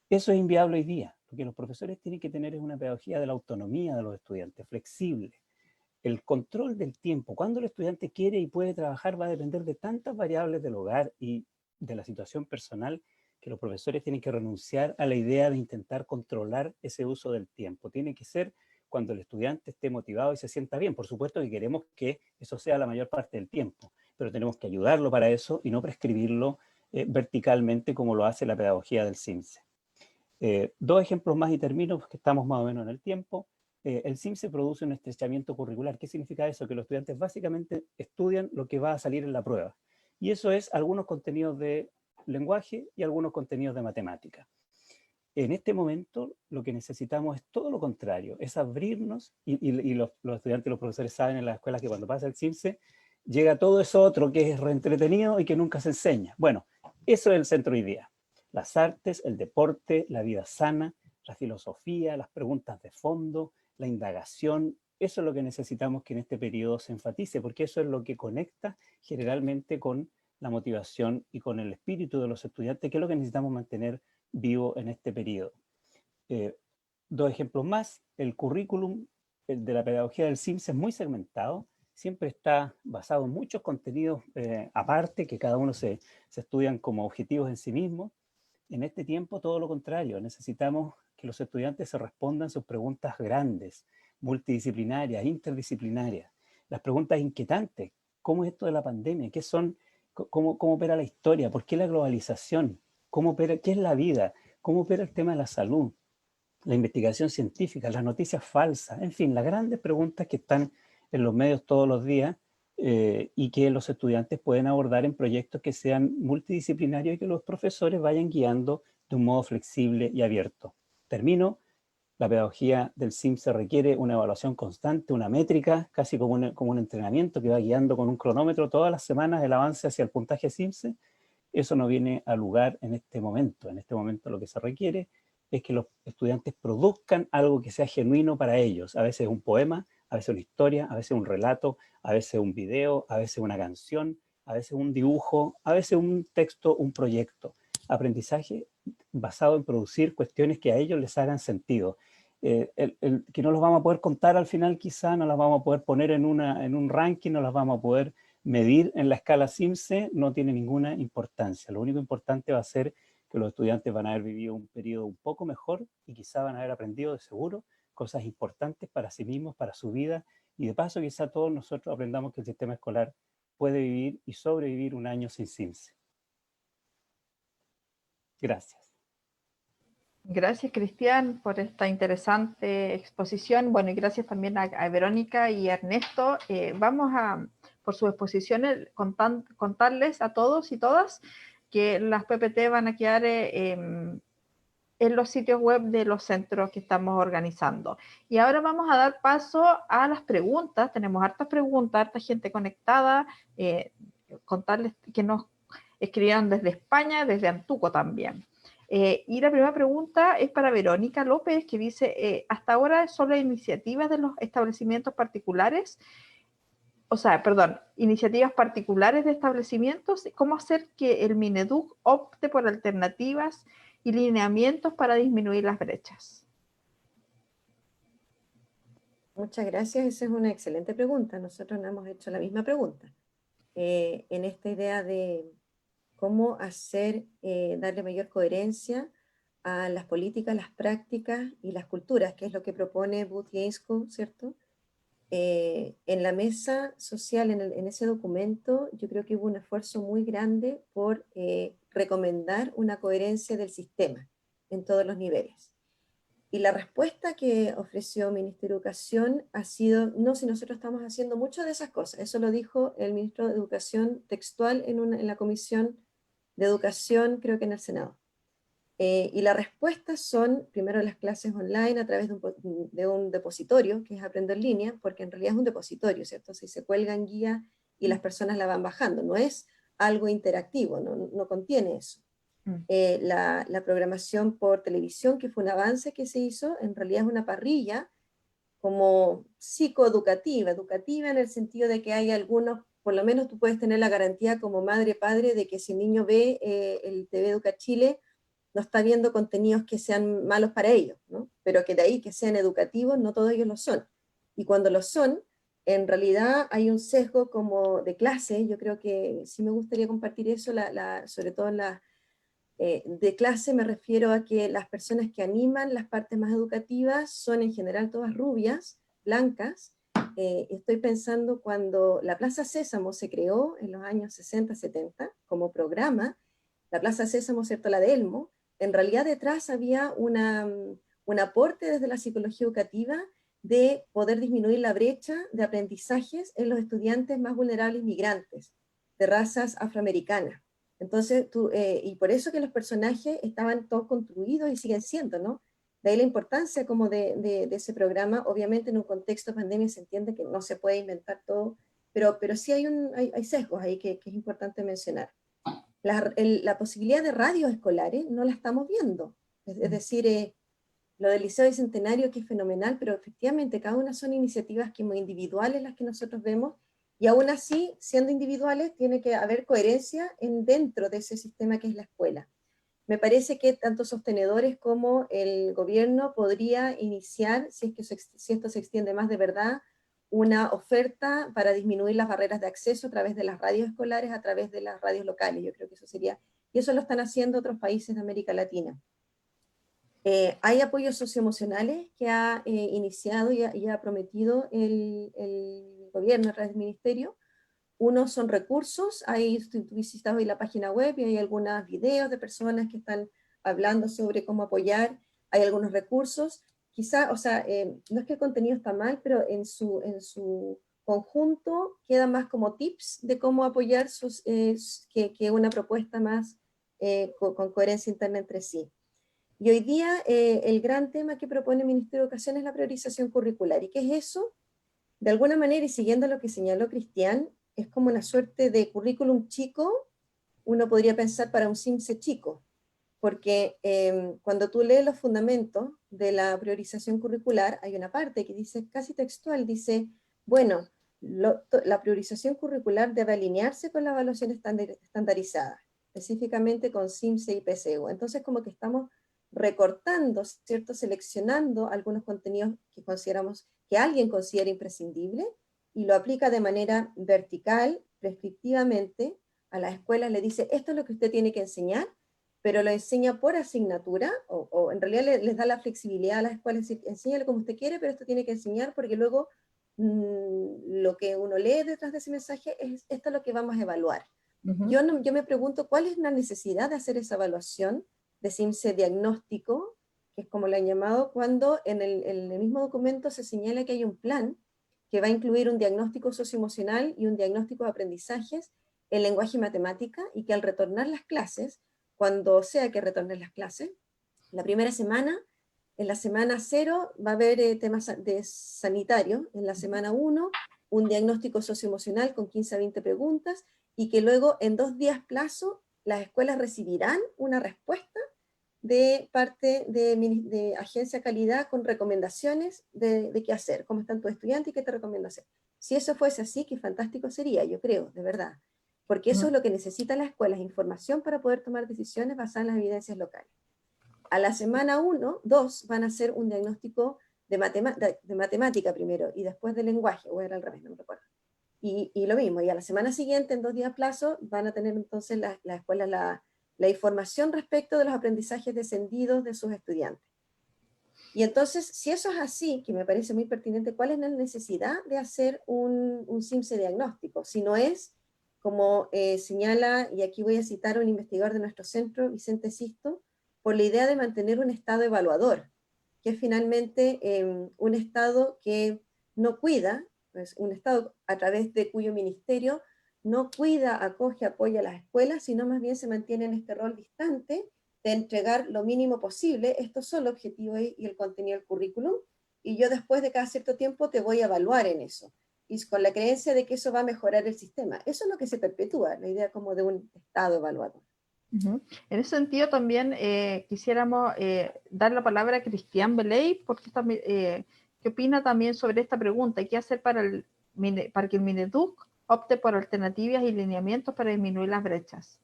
Eso es inviable hoy día. lo que los profesores tienen que tener es una pedagogía de la autonomía de los estudiantes, flexible. El control del tiempo, cuando el estudiante quiere y puede trabajar, va a depender de tantas variables del hogar y de la situación personal, que los profesores tienen que renunciar a la idea de intentar controlar ese uso del tiempo. Tiene que ser cuando el estudiante esté motivado y se sienta bien. Por supuesto que queremos que eso sea la mayor parte del tiempo, pero tenemos que ayudarlo para eso y no prescribirlo verticalmente como lo hace la pedagogía del CIMSE. Dos ejemplos más y termino, porque estamos más o menos en el tiempo. El CIMSE produce un estrechamiento curricular. ¿Qué significa eso? Que los estudiantes básicamente estudian lo que va a salir en la prueba. Y eso es algunos contenidos de lenguaje y algunos contenidos de matemática. En este momento lo que necesitamos es todo lo contrario, es abrirnos, y los estudiantes y los profesores saben en las escuelas que cuando pasa el CIMSE, llega todo eso otro que es reentretenido y que nunca se enseña. Bueno, eso es el centro hoy día. Las artes, el deporte, la vida sana, la filosofía, las preguntas de fondo, la indagación, eso es lo que necesitamos que en este periodo se enfatice, porque eso es lo que conecta generalmente con la motivación y con el espíritu de los estudiantes, que es lo que necesitamos mantener vivo en este periodo. Dos ejemplos más. El currículum de la pedagogía del CIMSE es muy segmentado, siempre está basado en muchos contenidos aparte, que cada uno se estudian como objetivos en sí mismos. En este tiempo todo lo contrario, necesitamos que los estudiantes se respondan sus preguntas grandes, multidisciplinarias, interdisciplinarias, las preguntas inquietantes. ¿Cómo es esto de la pandemia? ¿Qué son? ¿Cómo opera la historia? ¿Por qué la globalización? ¿Qué es la vida? ¿Cómo opera el tema de la salud? La investigación científica, las noticias falsas, en fin, las grandes preguntas que están en los medios todos los días y que los estudiantes pueden abordar en proyectos que sean multidisciplinarios y que los profesores vayan guiando de un modo flexible y abierto. Termino. La pedagogía del CIMSE requiere una evaluación constante, una métrica, casi como un entrenamiento que va guiando con un cronómetro todas las semanas el avance hacia el puntaje CIMSE. Eso no viene a lugar en este momento. En este momento lo que se requiere es que los estudiantes produzcan algo que sea genuino para ellos. A veces un poema, a veces una historia, a veces un relato, a veces un video, a veces una canción, a veces un dibujo, a veces un texto, un proyecto. Aprendizaje basado en producir cuestiones que a ellos les hagan sentido. Que no los vamos a poder contar al final quizá, no las vamos a poder poner en un ranking, no las vamos a poder medir en la escala CIMSE, no tiene ninguna importancia. Lo único importante va a ser que los estudiantes van a haber vivido un periodo un poco mejor y quizá van a haber aprendido de seguro cosas importantes para sí mismos, para su vida, y de paso quizá todos nosotros aprendamos que el sistema escolar puede vivir y sobrevivir un año sin CIMSE. Gracias. Gracias, Cristian, por esta interesante exposición. Bueno, y gracias también a Verónica y a Ernesto. Vamos a, por sus exposiciones, contarles a todos y todas que las PPT van a quedar en los sitios web de los centros que estamos organizando. Y ahora vamos a dar paso a las preguntas. Tenemos hartas preguntas, harta gente conectada. Contarles que nos escribieron desde España, desde Antuco también. Y la primera pregunta es para Verónica López, que dice, hasta ahora son las iniciativas de los establecimientos particulares, iniciativas particulares de establecimientos, ¿cómo hacer que el Mineduc opte por alternativas y lineamientos para disminuir las brechas? Muchas gracias, esa es una excelente pregunta. Nosotros nos hemos hecho la misma pregunta. En esta idea de cómo hacer, darle mayor coherencia a las políticas, las prácticas y las culturas, que es lo que propone Booth y Ainscough, ¿cierto? En la mesa social, en ese documento, yo creo que hubo un esfuerzo muy grande por recomendar una coherencia del sistema en todos los niveles. Y la respuesta que ofreció el Ministerio de Educación ha sido, no, si nosotros estamos haciendo muchas de esas cosas. Eso lo dijo el Ministro de Educación textual en la Comisión de Educación, creo que en el Senado. Y la respuesta son, primero, las clases online a través de un depositorio, que es Aprendo en Línea, porque en realidad es un depositorio, ¿cierto? Si se cuelgan guías y las personas la van bajando, no es algo interactivo, no contiene eso. La programación por televisión, que fue un avance que se hizo, en realidad es una parrilla como psicoeducativa, educativa en el sentido de que hay algunos, por lo menos tú puedes tener la garantía como madre, padre, de que si el niño ve el TV Educa Chile, no está viendo contenidos que sean malos para ellos, ¿no? Pero que de ahí que sean educativos, no todos ellos lo son. Y cuando lo son, en realidad hay un sesgo como de clase. Yo creo que sí me gustaría compartir eso, sobre todo en de clase me refiero a que las personas que animan las partes más educativas son en general todas rubias, blancas. Estoy pensando cuando la Plaza Sésamo se creó en los años 60, 70 como programa, la Plaza Sésamo, ¿cierto? La de Elmo, en realidad detrás había un aporte desde la psicología educativa de poder disminuir la brecha de aprendizajes en los estudiantes más vulnerables migrantes, de razas afroamericanas. Entonces, y por eso que los personajes estaban todos construidos y siguen siendo, ¿no? De ahí la importancia como de ese programa. Obviamente en un contexto de pandemia se entiende que no se puede inventar todo, pero sí hay sesgos ahí que es importante mencionar. La posibilidad de radios escolares no la estamos viendo. Es decir, lo del Liceo Bicentenario, que es fenomenal, pero efectivamente cada una son iniciativas que muy individuales las que nosotros vemos, y aún así, siendo individuales, tiene que haber coherencia dentro de ese sistema que es la escuela. Me parece que tanto sostenedores como el gobierno podría iniciar, si esto se extiende más de verdad, una oferta para disminuir las barreras de acceso a través de las radios escolares, a través de las radios locales. Yo creo que eso sería, y eso lo están haciendo otros países de América Latina. Hay apoyos socioemocionales que ha iniciado y ha prometido el gobierno a través del ministerio. Unos son recursos, tú visitas hoy la página web y hay algunos videos de personas que están hablando sobre cómo apoyar, hay algunos recursos, quizá, o sea, no es que el contenido está mal, pero en su conjunto queda más como tips de cómo apoyar que una propuesta más con coherencia interna entre sí. Y hoy día el gran tema que propone el Ministerio de Educación es la priorización curricular. ¿Y qué es eso? De alguna manera, y siguiendo lo que señaló Cristian, es como una suerte de currículum chico, uno podría pensar para un CIMSE chico, porque cuando tú lees los fundamentos de la priorización curricular, hay una parte que dice, casi textual, dice, bueno, la priorización curricular debe alinearse con la evaluación estandarizada, específicamente con CIMSE y PSU. Entonces, como que estamos recortando, ¿cierto? Seleccionando algunos contenidos que alguien considera imprescindible y lo aplica de manera vertical, prescriptivamente, a las escuelas le dice, esto es lo que usted tiene que enseñar, pero lo enseña por asignatura, o en realidad les da la flexibilidad a las escuelas, enséñale como usted quiere, pero esto tiene que enseñar porque luego lo que uno lee detrás de ese mensaje es esto es lo que vamos a evaluar. Yo me pregunto cuál es la necesidad de hacer esa evaluación de CIMSE diagnóstico, que es como lo han llamado, cuando en el mismo documento se señala que hay un plan que va a incluir un diagnóstico socioemocional y un diagnóstico de aprendizajes en lenguaje y matemática, y que al retornar las clases, cuando sea que retornen las clases, la primera semana, en la semana 0 va a haber temas de sanitario, en la semana 1 un diagnóstico socioemocional con 15 a 20 preguntas, y que luego en 2 días plazo las escuelas recibirán una respuesta de parte de agencia calidad con recomendaciones de qué hacer, cómo están tus estudiantes y qué te recomiendo hacer. Si eso fuese así, qué fantástico sería, yo creo, de verdad. Porque eso es lo que necesitan las escuelas, información para poder tomar decisiones basadas en las evidencias locales. A la semana 1, 2 van a hacer un diagnóstico de matemática primero y después de lenguaje, o era al revés, no me recuerdo. Y lo mismo, y a la semana siguiente, en 2 días plazo, van a tener entonces las escuelas la información respecto de los aprendizajes descendidos de sus estudiantes. Y entonces, si eso es así, que me parece muy pertinente, ¿cuál es la necesidad de hacer un CIMSE diagnóstico? Si no es, como señala, y aquí voy a citar a un investigador de nuestro centro, Vicente Sisto, por la idea de mantener un estado evaluador, que es finalmente un estado que no cuida, pues un estado a través de cuyo ministerio no cuida, acoge, apoya a las escuelas, sino más bien se mantiene en este rol distante de entregar lo mínimo posible, estos son los objetivos y el contenido del currículum, y yo después de cada cierto tiempo te voy a evaluar en eso, y con la creencia de que eso va a mejorar el sistema. Eso es lo que se perpetúa, la idea como de un estado evaluador. En ese sentido también quisiéramos dar la palabra a Cristian Beley, porque ¿qué opina también sobre esta pregunta? ¿Qué hacer para que el Mineduc opte por alternativas y lineamientos para disminuir las brechas?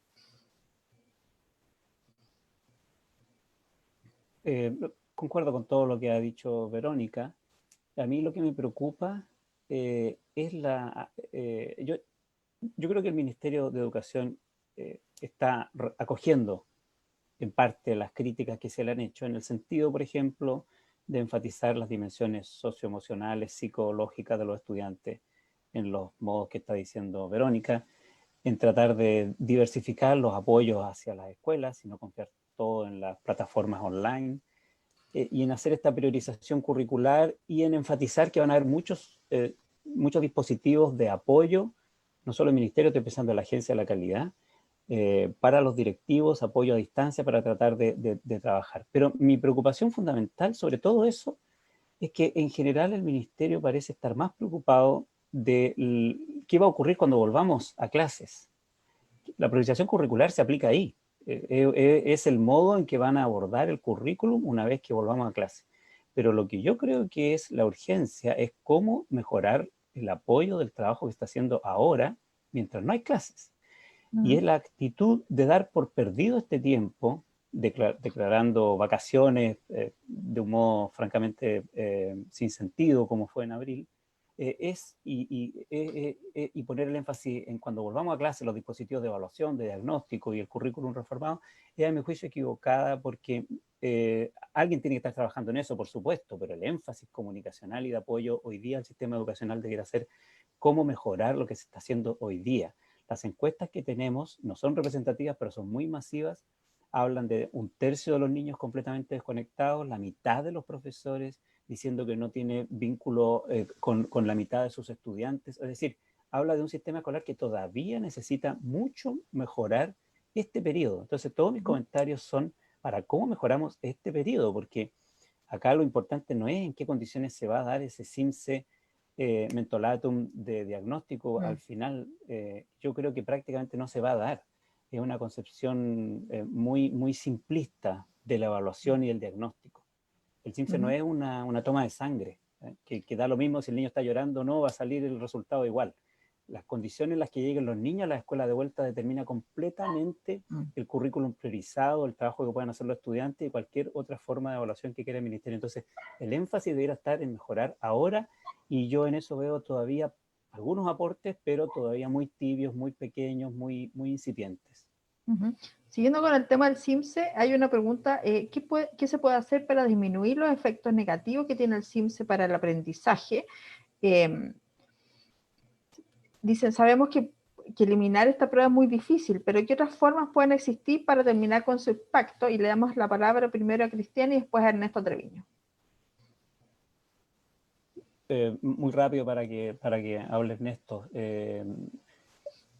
concuerdo con todo lo que ha dicho Verónica. A mí lo que me preocupa es yo creo que el Ministerio de Educación está acogiendo en parte las críticas que se le han hecho, en el sentido, por ejemplo, de enfatizar las dimensiones socioemocionales, psicológicas de los estudiantes, en los modos que está diciendo Verónica, en tratar de diversificar los apoyos hacia las escuelas y no confiar todo en las plataformas online, y en hacer esta priorización curricular y en enfatizar que van a haber muchos dispositivos de apoyo, no solo el Ministerio, estoy pensando en la Agencia de la Calidad, para los directivos, apoyo a distancia para tratar de trabajar. Pero mi preocupación fundamental sobre todo eso es que en general el Ministerio parece estar más preocupado de qué va a ocurrir cuando volvamos a clases. La priorización curricular se aplica ahí. Es el modo en que van a abordar el currículum una vez que volvamos a clase. Pero lo que yo creo que es la urgencia es cómo mejorar el apoyo del trabajo que está haciendo ahora mientras no hay clases. Y es la actitud de dar por perdido este tiempo, declarando vacaciones de un modo francamente sin sentido, como fue en abril, y poner el énfasis en cuando volvamos a clase los dispositivos de evaluación, de diagnóstico y el currículum reformado, es a mi juicio equivocada porque alguien tiene que estar trabajando en eso, por supuesto, pero el énfasis comunicacional y de apoyo hoy día al sistema educacional debería ser cómo mejorar lo que se está haciendo hoy día. Las encuestas que tenemos no son representativas, pero son muy masivas. Hablan de 1/3 de los niños completamente desconectados, la mitad de los profesores diciendo que no tiene vínculo con la mitad de sus estudiantes. Es decir, habla de un sistema escolar que todavía necesita mucho mejorar este periodo. Entonces, todos mis comentarios son para cómo mejoramos este periodo, porque acá lo importante no es en qué condiciones se va a dar ese CIMSE mentolatum de diagnóstico. Al final yo creo que prácticamente no se va a dar. Es una concepción muy simplista de la evaluación y el diagnóstico. El CIMSE no es una toma de sangre, que da lo mismo si el niño está llorando o no, va a salir el resultado igual. Las condiciones en las que lleguen los niños a la escuela de vuelta determina completamente el currículum priorizado, el trabajo que puedan hacer los estudiantes y cualquier otra forma de evaluación que quiera el Ministerio. Entonces, el énfasis debería estar en mejorar ahora, y yo en eso veo todavía algunos aportes, pero todavía muy tibios, muy pequeños, muy incipientes. Siguiendo con el tema del CIMSE, hay una pregunta, ¿qué se puede hacer para disminuir los efectos negativos que tiene el CIMSE para el aprendizaje? Dicen, sabemos que eliminar esta prueba es muy difícil, pero ¿qué otras formas pueden existir para terminar con su impacto? Y le damos la palabra primero a Cristian y después a Ernesto Treviño. Muy rápido para que hable Ernesto.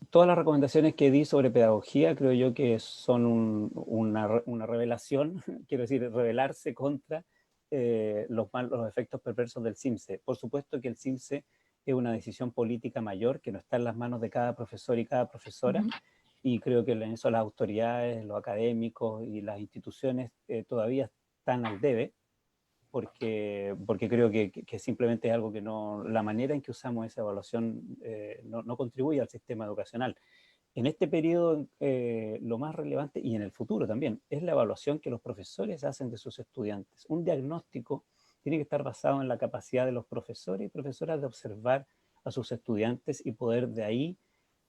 Todas las recomendaciones que di sobre pedagogía creo yo que son una revelación, quiero decir, rebelarse contra los efectos perversos del CIMSE. Por supuesto que el CIMSE es una decisión política mayor que no está en las manos de cada profesor y cada profesora, y creo que en eso las autoridades, los académicos y las instituciones todavía están al debe, porque creo que simplemente es algo que no, la manera en que usamos esa evaluación no contribuye al sistema educacional. En este periodo lo más relevante, y en el futuro también, es la evaluación que los profesores hacen de sus estudiantes. Un diagnóstico tiene que estar basado en la capacidad de los profesores y profesoras de observar a sus estudiantes y poder de ahí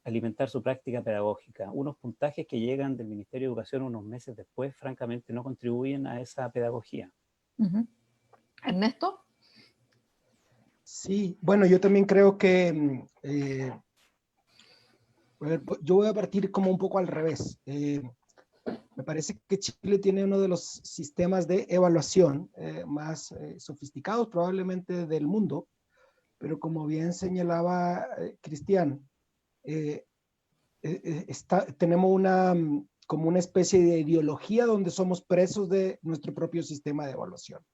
alimentar su práctica pedagógica. Unos puntajes que llegan del Ministerio de Educación unos meses después, francamente, no contribuyen a esa pedagogía. ¿Ernesto? Sí, bueno, yo también creo que yo voy a partir como un poco al revés. Me parece que Chile tiene uno de los sistemas de evaluación más sofisticados probablemente del mundo, pero como bien señalaba Cristian, tenemos como una especie de ideología donde somos presos de nuestro propio sistema de evaluación.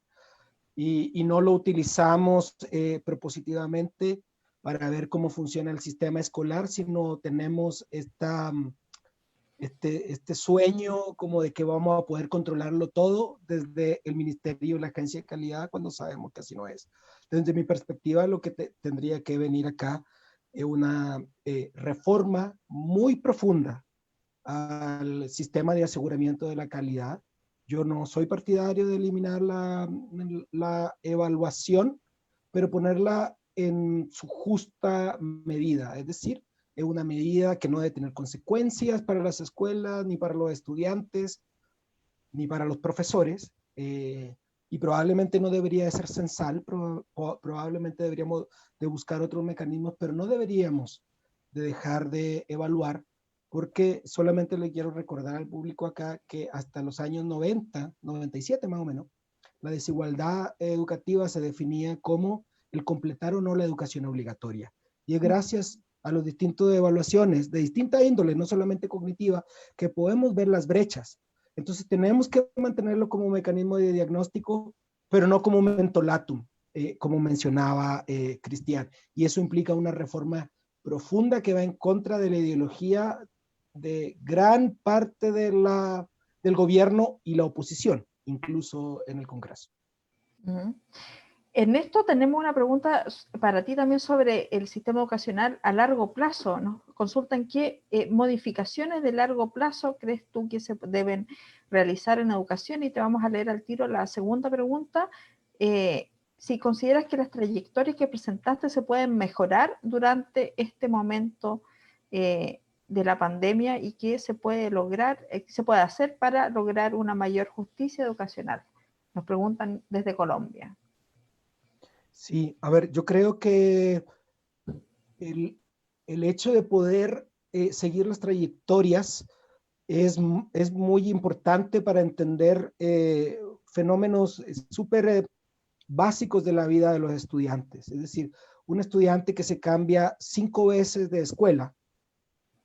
Y no lo utilizamos propositivamente para ver cómo funciona el sistema escolar, sino tenemos este sueño como de que vamos a poder controlarlo todo desde el Ministerio y la Agencia de Calidad, cuando sabemos que así no es. Desde mi perspectiva, lo que tendría que venir acá es una reforma muy profunda al sistema de aseguramiento de la calidad, Yo no soy partidario de eliminar la evaluación, pero ponerla en su justa medida, es decir, es una medida que no debe tener consecuencias para las escuelas, ni para los estudiantes, ni para los profesores, y probablemente no debería de ser censal, probablemente deberíamos de buscar otros mecanismos, pero no deberíamos de dejar de evaluar, porque solamente le quiero recordar al público acá que hasta los años 90, 97 más o menos, la desigualdad educativa se definía como el completar o no la educación obligatoria. Y es gracias a los distintos evaluaciones de distinta índole, no solamente cognitiva, que podemos ver las brechas. Entonces tenemos que mantenerlo como mecanismo de diagnóstico, pero no como mentolatum, como mencionaba Cristian. Y eso implica una reforma profunda que va en contra de la ideología de gran parte del gobierno y la oposición, incluso en el Congreso. Ernesto, tenemos una pregunta para ti también sobre el sistema educacional a largo plazo. Nos consultan qué modificaciones de largo plazo crees tú que se deben realizar en educación, y te vamos a leer al tiro la segunda pregunta. Si consideras que las trayectorias que presentaste se pueden mejorar durante este momento de la pandemia, y qué se puede lograr, qué se puede hacer para lograr una mayor justicia educacional. Nos preguntan desde Colombia. Sí, a ver, yo creo que el hecho de poder seguir las trayectorias es muy importante para entender fenómenos súper básicos de la vida de los estudiantes. Es decir, un estudiante que se cambia 5 veces de escuela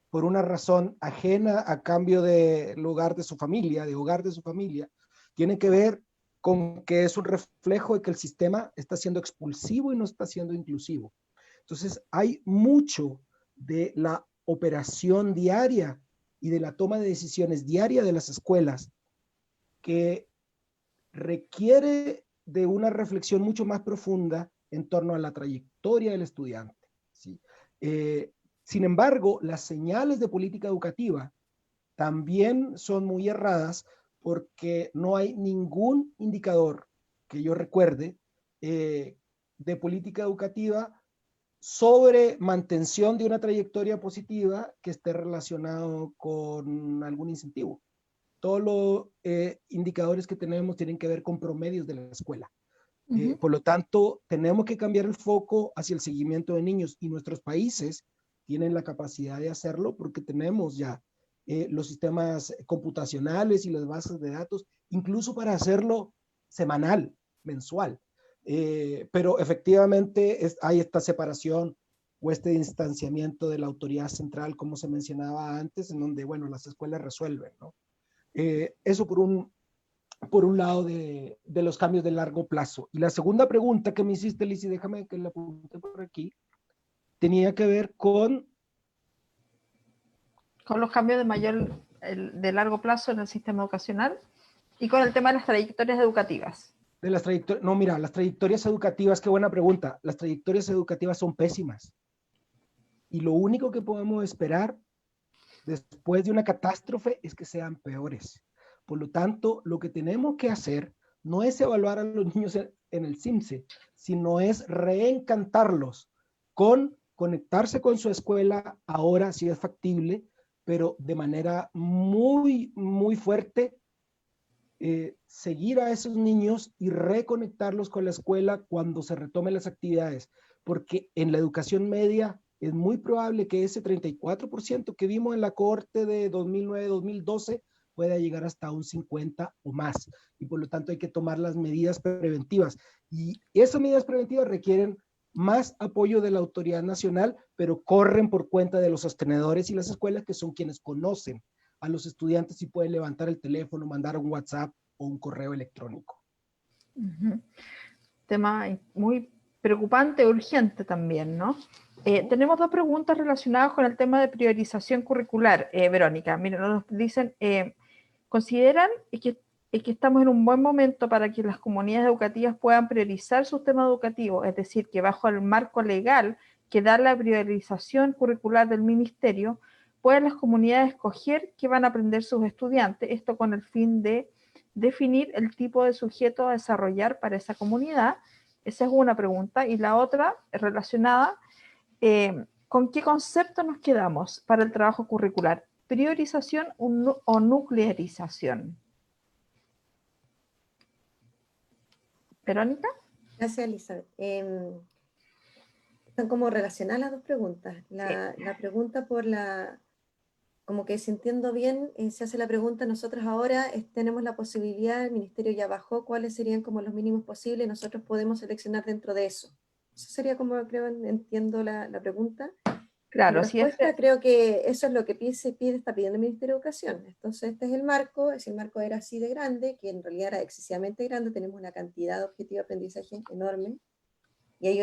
por una razón ajena a cambio de lugar de su familia, de hogar de su familia, tiene que ver con que es un reflejo de que el sistema está siendo expulsivo y no está siendo inclusivo. Entonces, hay mucho de la operación diaria y de la toma de decisiones diaria de las escuelas que requiere de una reflexión mucho más profunda en torno a la trayectoria del estudiante, ¿sí? Sin embargo, las señales de política educativa también son muy erradas, porque no hay ningún indicador que yo recuerde de política educativa sobre mantención de una trayectoria positiva que esté relacionado con algún incentivo. Todos los indicadores que tenemos tienen que ver con promedios de la escuela. Por lo tanto, tenemos que cambiar el foco hacia el seguimiento de niños, y nuestros países tienen la capacidad de hacerlo porque tenemos ya los sistemas computacionales y las bases de datos, incluso para hacerlo semanal, mensual. Pero efectivamente hay esta separación o este distanciamiento de la autoridad central, como se mencionaba antes, en donde, bueno, las escuelas resuelven, ¿no? Eso por un lado de los cambios de largo plazo. Y la segunda pregunta que me hiciste, Lizzy, déjame que la apunte por aquí, tenía que ver con los cambios de largo plazo en el sistema educacional y con el tema de las trayectorias educativas. De las trayectorias, no, mira, las trayectorias educativas, qué buena pregunta. Las trayectorias educativas son pésimas. Y lo único que podemos esperar después de una catástrofe es que sean peores. Por lo tanto, lo que tenemos que hacer no es evaluar a los niños en el CIMSE, sino es reencantarlos con conectarse con su escuela ahora, si es factible, pero de manera muy, muy fuerte, seguir a esos niños y reconectarlos con la escuela cuando se retomen las actividades, porque en la educación media es muy probable que ese 34% que vimos en la cohorte de 2009-2012 pueda llegar hasta un 50% o más, y por lo tanto hay que tomar las medidas preventivas, y esas medidas preventivas requieren más apoyo de la autoridad nacional, pero corren por cuenta de los sostenedores y las escuelas, que son quienes conocen a los estudiantes y pueden levantar el teléfono, mandar un WhatsApp o un correo electrónico. Tema muy preocupante, urgente también, ¿no? Tenemos 2 preguntas relacionadas con el tema de priorización curricular, Verónica. Miren, nos dicen, ¿consideran que estamos en un buen momento para que las comunidades educativas puedan priorizar su sistema educativo? Es decir, que bajo el marco legal que da la priorización curricular del ministerio, pueden las comunidades escoger qué van a aprender sus estudiantes, esto con el fin de definir el tipo de sujeto a desarrollar para esa comunidad. Esa es una pregunta. Y la otra, relacionada, ¿con qué concepto nos quedamos para el trabajo curricular? ¿Priorización o nuclearización? ¿Verónica? Gracias, Elizabeth. Están como relacionadas las dos preguntas. La pregunta como que si entiendo bien, se hace la pregunta, nosotros ahora tenemos la posibilidad, el ministerio ya bajó, cuáles serían como los mínimos posibles, nosotros podemos seleccionar dentro de eso. Eso sería como entiendo la pregunta. Claro, Mi respuesta, creo que eso es lo que está pidiendo el Ministerio de Educación. Entonces, este es el marco, si el marco era así de grande, que en realidad era excesivamente grande, tenemos una cantidad de objetivos de aprendizaje enorme, y hay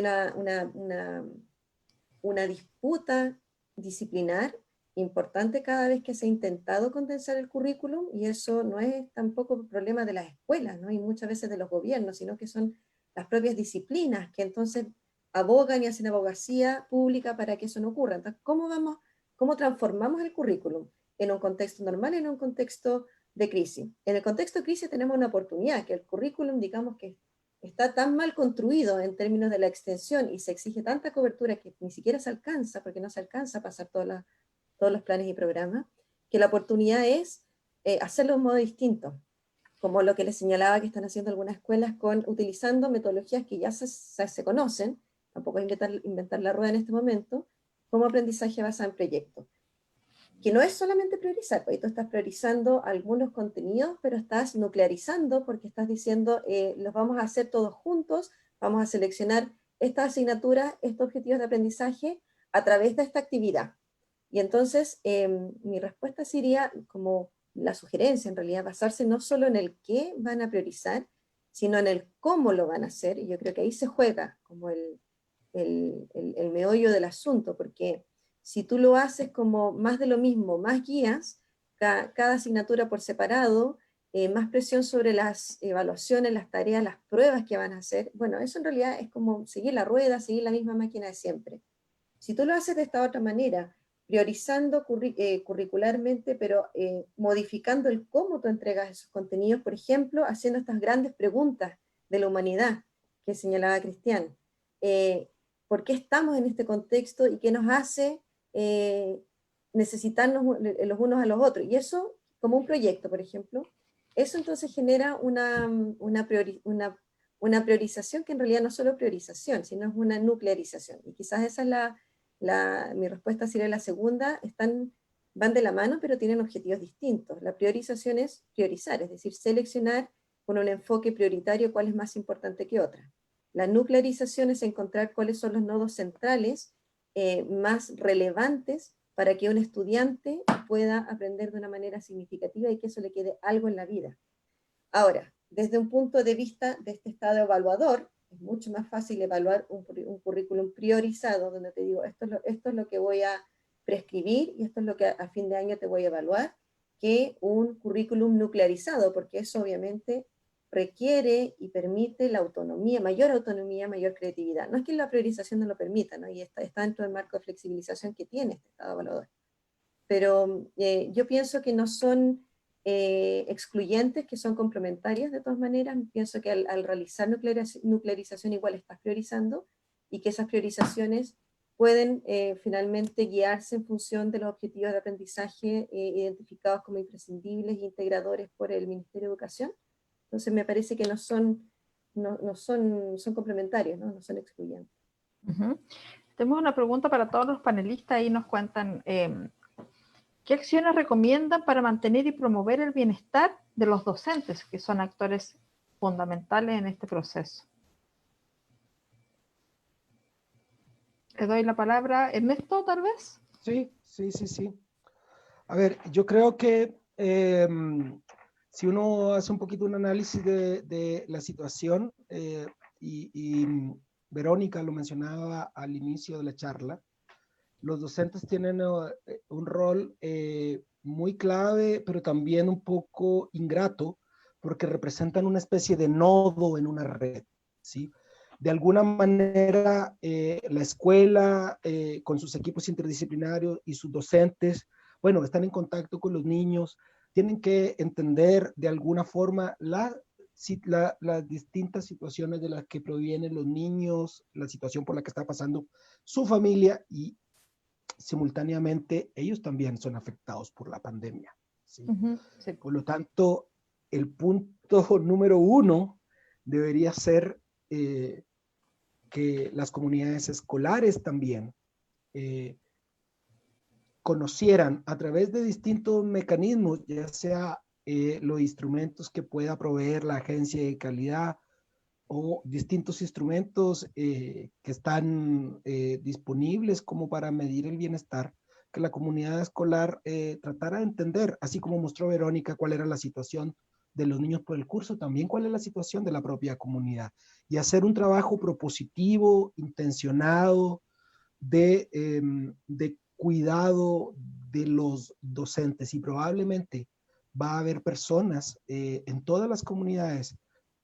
una disputa disciplinar importante cada vez que se ha intentado condensar el currículum, y eso no es tampoco un problema de las escuelas, ¿no? Y muchas veces de los gobiernos, sino que son las propias disciplinas que entonces abogan y hacen abogacía pública para que eso no ocurra. Entonces, ¿cómo transformamos el currículum en un contexto normal, en un contexto de crisis? En el contexto de crisis tenemos una oportunidad, que el currículum, digamos que está tan mal construido en términos de la extensión y se exige tanta cobertura que ni siquiera se alcanza, porque no se alcanza a pasar todos los planes y programas, que la oportunidad es hacerlo de un modo distinto, como lo que les señalaba que están haciendo algunas escuelas utilizando metodologías que ya se conocen, tampoco es inventar la rueda en este momento, como aprendizaje basado en proyectos. Que no es solamente priorizar, porque tú estás priorizando algunos contenidos, pero estás nuclearizando porque estás diciendo, los vamos a hacer todos juntos, vamos a seleccionar estas asignaturas, estos objetivos de aprendizaje a través de esta actividad. Y entonces mi respuesta sería como la sugerencia, en realidad, basarse no solo en el qué van a priorizar, sino en el cómo lo van a hacer, y yo creo que ahí se juega como el meollo del asunto, porque si tú lo haces como más de lo mismo, más guías, cada asignatura por separado, más presión sobre las evaluaciones, las tareas, las pruebas que van a hacer, bueno, eso en realidad es como seguir la rueda, seguir la misma máquina de siempre. Si tú lo haces de esta otra manera, priorizando curricularmente, pero modificando el cómo tú entregas esos contenidos, por ejemplo, haciendo estas grandes preguntas de la humanidad que señalaba Cristian. ¿Por qué estamos en este contexto y qué nos hace necesitarnos los unos a los otros? Y eso, como un proyecto, por ejemplo, eso entonces genera una priorización que en realidad no es solo priorización, sino es una nuclearización. Y quizás esa es mi respuesta sería la segunda, van de la mano, pero tienen objetivos distintos. La priorización es priorizar, es decir, seleccionar con un enfoque prioritario cuál es más importante que otra. La nuclearización es encontrar cuáles son los nodos centrales más relevantes para que un estudiante pueda aprender de una manera significativa y que eso le quede algo en la vida. Ahora, desde un punto de vista de este estado evaluador, es mucho más fácil evaluar un currículum priorizado, donde te digo, esto es lo que voy a prescribir y esto es lo que a fin de año te voy a evaluar, que un currículum nuclearizado, porque eso obviamente requiere y permite la autonomía, mayor creatividad. No es que la priorización no lo permita, ¿no? Y está dentro del marco de flexibilización que tiene este estado evaluador. Pero yo pienso que no son excluyentes, que son complementarias de todas maneras. Pienso que al realizar nuclearización igual estás priorizando y que esas priorizaciones pueden finalmente guiarse en función de los objetivos de aprendizaje identificados como imprescindibles e integradores por el Ministerio de Educación. Entonces me parece que son complementarios, no son excluyentes. Tenemos una pregunta para todos los panelistas y nos cuentan ¿qué acciones recomiendan para mantener y promover el bienestar de los docentes, que son actores fundamentales en este proceso? Le doy la palabra a Ernesto, tal vez. Sí. A ver, yo creo que si uno hace un poquito un análisis de la situación, y Verónica lo mencionaba al inicio de la charla, los docentes tienen un rol muy clave, pero también un poco ingrato, porque representan una especie de nodo en una red, ¿sí? De alguna manera, la escuela, con sus equipos interdisciplinarios y sus docentes, bueno, están en contacto con los niños, tienen que entender de alguna forma las distintas situaciones de las que provienen los niños, la situación por la que está pasando su familia, y simultáneamente ellos también son afectados por la pandemia, ¿sí? Sí. Por lo tanto, el punto número uno debería ser que las comunidades escolares también conocieran a través de distintos mecanismos, ya sea los instrumentos que pueda proveer la agencia de calidad o distintos instrumentos que están disponibles como para medir el bienestar, que la comunidad escolar tratara de entender, así como mostró Verónica cuál era la situación de los niños por el curso, también cuál es la situación de la propia comunidad, y hacer un trabajo propositivo, intencionado, de cuidado de los docentes. Y probablemente va a haber personas en todas las comunidades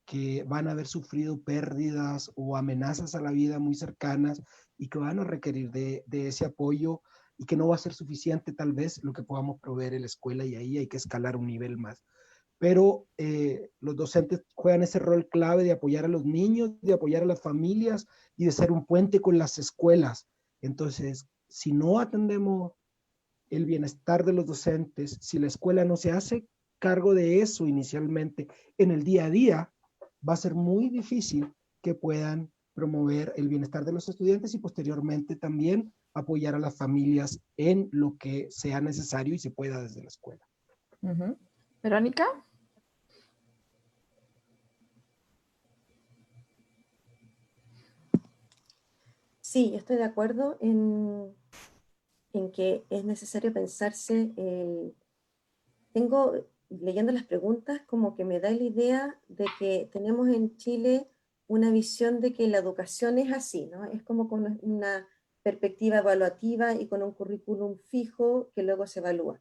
que van a haber sufrido pérdidas o amenazas a la vida muy cercanas y que van a requerir de ese apoyo, y que no va a ser suficiente tal vez lo que podamos proveer en la escuela, y ahí hay que escalar un nivel más. Pero los docentes juegan ese rol clave de apoyar a los niños, de apoyar a las familias y de ser un puente con las escuelas. Entonces, si no atendemos el bienestar de los docentes, si la escuela no se hace cargo de eso inicialmente en el día a día, va a ser muy difícil que puedan promover el bienestar de los estudiantes y posteriormente también apoyar a las familias en lo que sea necesario y se pueda desde la escuela. Verónica. Sí, yo estoy de acuerdo en que es necesario pensarse, leyendo las preguntas, como que me da la idea de que tenemos en Chile una visión de que la educación es así, ¿no? Es como con una perspectiva evaluativa y con un currículum fijo que luego se evalúa.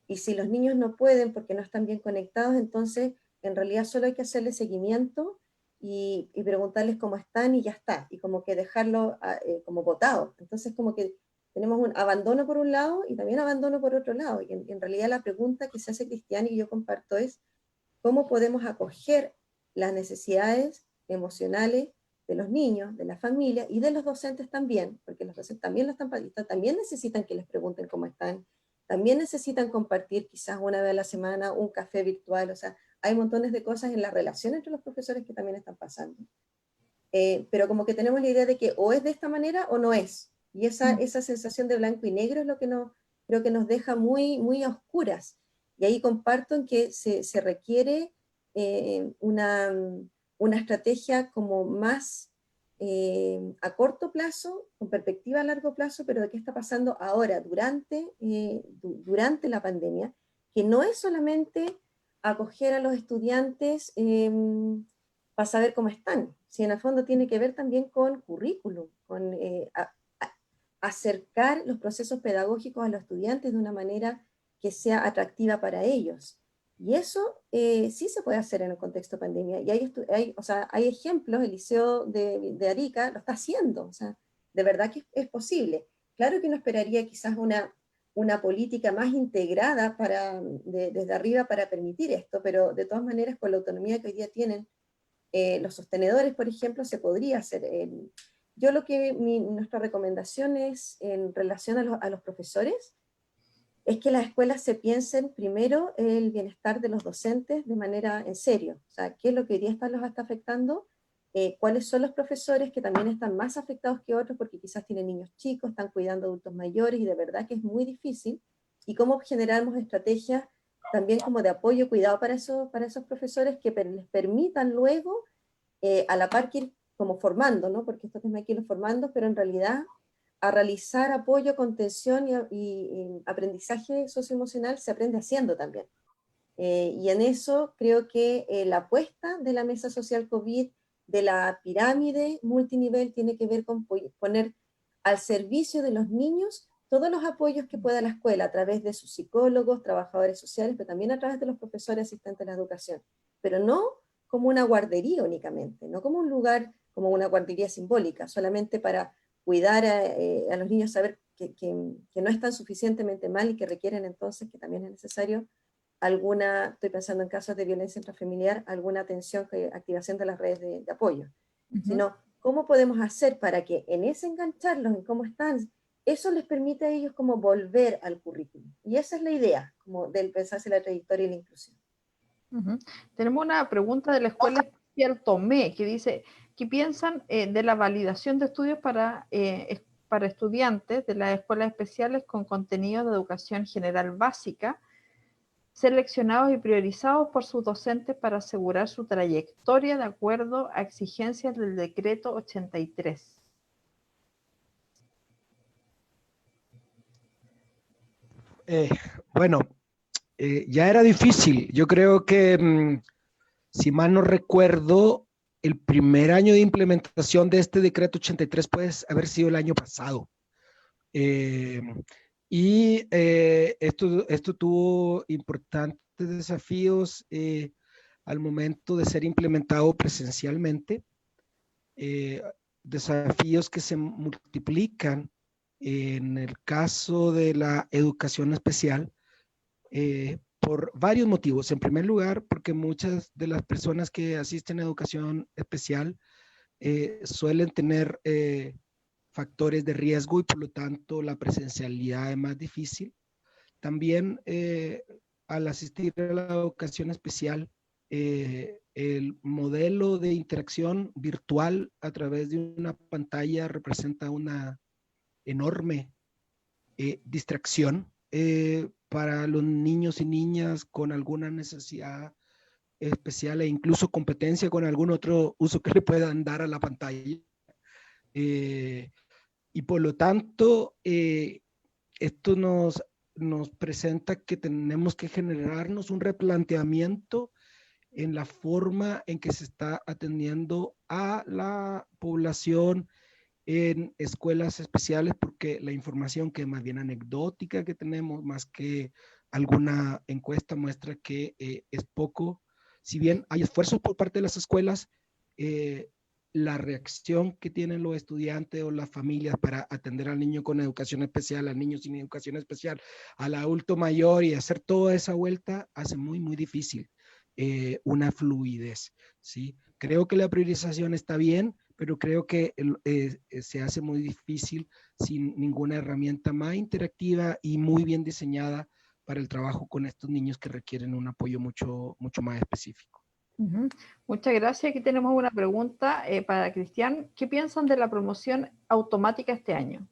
Y si los niños no pueden porque no están bien conectados, entonces en realidad solo hay que hacerles seguimiento y preguntarles cómo están y ya está, y como que dejarlo como botados. Entonces como que tenemos un abandono por un lado y también abandono por otro lado. Y en realidad la pregunta que se hace Cristian y yo comparto es, ¿cómo podemos acoger las necesidades emocionales de los niños, de la familia y de los docentes también? Porque los docentes también necesitan que les pregunten cómo están, también necesitan compartir quizás una vez a la semana un café virtual, o sea, hay montones de cosas en la relación entre los profesores que también están pasando. Pero como que tenemos la idea de que o es de esta manera o no es. Y esa sensación de blanco y negro es lo que creo que nos deja muy, muy a oscuras. Y ahí comparto en que se requiere una estrategia como más a corto plazo, con perspectiva a largo plazo, pero de qué está pasando ahora, durante la pandemia, que no es solamente acoger a los estudiantes para saber cómo están, si en el fondo tiene que ver también con currículum, con acercar los procesos pedagógicos a los estudiantes de una manera que sea atractiva para ellos. Y eso sí se puede hacer en el contexto de pandemia. Y hay ejemplos, el Liceo de Arica lo está haciendo, o sea, de verdad que es posible. Claro que uno esperaría quizás una política más integrada desde arriba para permitir esto, pero de todas maneras con la autonomía que hoy día tienen los sostenedores, por ejemplo, se podría hacer. Nuestra recomendación es en relación a los profesores, es que las escuelas se piensen primero el bienestar de los docentes de manera en serio. O sea, qué es lo que hoy día los está afectando, cuáles son los profesores que también están más afectados que otros porque quizás tienen niños chicos, están cuidando adultos mayores y de verdad que es muy difícil, y cómo generamos estrategias también como de apoyo, cuidado para esos profesores que les permitan luego a la par que ir como formando, ¿no? Porque esto es hay que ir formando, pero en realidad a realizar apoyo, contención y aprendizaje socioemocional se aprende haciendo también. Y en eso creo que la apuesta de la mesa social COVID, de la pirámide multinivel, tiene que ver con poner al servicio de los niños todos los apoyos que pueda la escuela, a través de sus psicólogos, trabajadores sociales, pero también a través de los profesores asistentes de la educación. Pero no como una guardería únicamente, no como un lugar, como una guardería simbólica, solamente para cuidar a los niños, saber que no están suficientemente mal y que requieren entonces, que también es necesario, alguna, estoy pensando en casos de violencia intrafamiliar, alguna atención, activación de las redes de apoyo, sino cómo podemos hacer para que en ese engancharlos, en cómo están, eso les permite a ellos como volver al currículum. Y esa es la idea, como del pensarse la trayectoria y la inclusión. Tenemos una pregunta de la Escuela Especial Tomé, que dice, ¿qué piensan de la validación de estudios para estudiantes de las escuelas especiales con contenido de educación general básica, seleccionados y priorizados por sus docentes para asegurar su trayectoria de acuerdo a exigencias del decreto 83? Bueno, ya era difícil. Yo creo que, si mal no recuerdo, el primer año de implementación de este decreto 83 puede haber sido el año pasado. Esto tuvo importantes desafíos al momento de ser implementado presencialmente, desafíos que se multiplican en el caso de la educación especial por varios motivos. En primer lugar, porque muchas de las personas que asisten a educación especial suelen tener factores de riesgo y por lo tanto la presencialidad es más difícil. También al asistir a la educación especial, el modelo de interacción virtual a través de una pantalla representa una enorme distracción para los niños y niñas con alguna necesidad especial e incluso competencia con algún otro uso que le puedan dar a la pantalla. Y por lo tanto, esto nos presenta que tenemos que generarnos un replanteamiento en la forma en que se está atendiendo a la población en escuelas especiales, porque la información que es más bien anecdótica que tenemos, más que alguna encuesta, muestra que es poco. Si bien hay esfuerzos por parte de las escuelas, la reacción que tienen los estudiantes o las familias para atender al niño con educación especial, al niño sin educación especial, al adulto mayor y hacer toda esa vuelta hace muy, muy difícil una fluidez, ¿sí? Creo que la priorización está bien, pero creo que se hace muy difícil sin ninguna herramienta más interactiva y muy bien diseñada para el trabajo con estos niños que requieren un apoyo mucho, mucho más específico. Muchas gracias. Aquí tenemos una pregunta para Cristian. ¿Qué piensan de la promoción automática este año?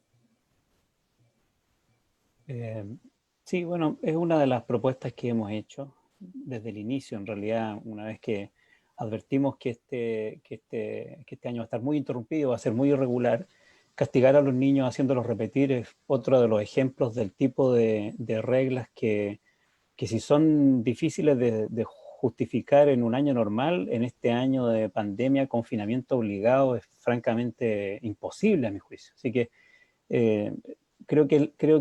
Sí, bueno, es una de las propuestas que hemos hecho desde el inicio. En realidad, una vez que advertimos que este año va a estar muy interrumpido, va a ser muy irregular, castigar a los niños haciéndolos repetir es otro de los ejemplos del tipo de reglas que si son difíciles de justificar en un año normal, en este año de pandemia, confinamiento obligado, es francamente imposible a mi juicio. Así que creo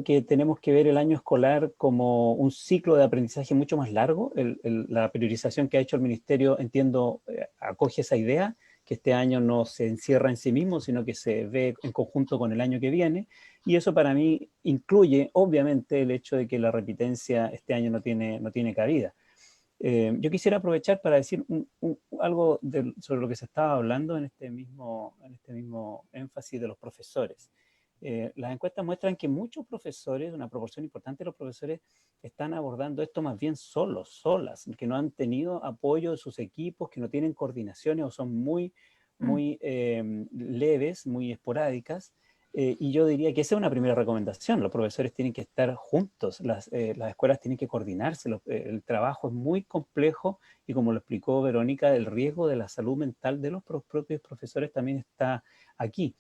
que tenemos que ver el año escolar como un ciclo de aprendizaje mucho más largo. La priorización que ha hecho el Ministerio, entiendo, acoge esa idea, que este año no se encierra en sí mismo, sino que se ve en conjunto con el año que viene. Y eso para mí incluye, obviamente, el hecho de que la repitencia este año no tiene cabida. Yo quisiera aprovechar para decir algo sobre lo que se estaba hablando en este mismo énfasis de los profesores. Las encuestas muestran que muchos profesores, una proporción importante de los profesores, están abordando esto más bien solas, que no han tenido apoyo de sus equipos, que no tienen coordinaciones o son muy leves, muy esporádicas. Y yo diría que esa es una primera recomendación. Los profesores tienen que estar juntos, las escuelas tienen que coordinarse, el trabajo es muy complejo y como lo explicó Verónica, el riesgo de la salud mental de los propios profesores también está aquí.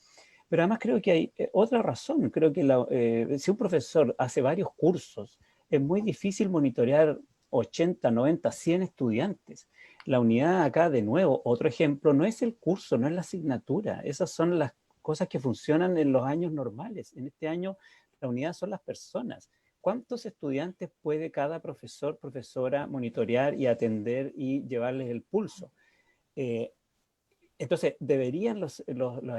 Pero además creo que hay otra razón. Creo que si un profesor hace varios cursos, es muy difícil monitorear 80, 90, 100 estudiantes. La unidad acá, de nuevo, otro ejemplo, no es el curso, no es la asignatura. Esas son las cosas que funcionan en los años normales. En este año, la unidad son las personas. ¿Cuántos estudiantes puede cada profesor, profesora monitorear y atender y llevarles el pulso? Entonces, deberían las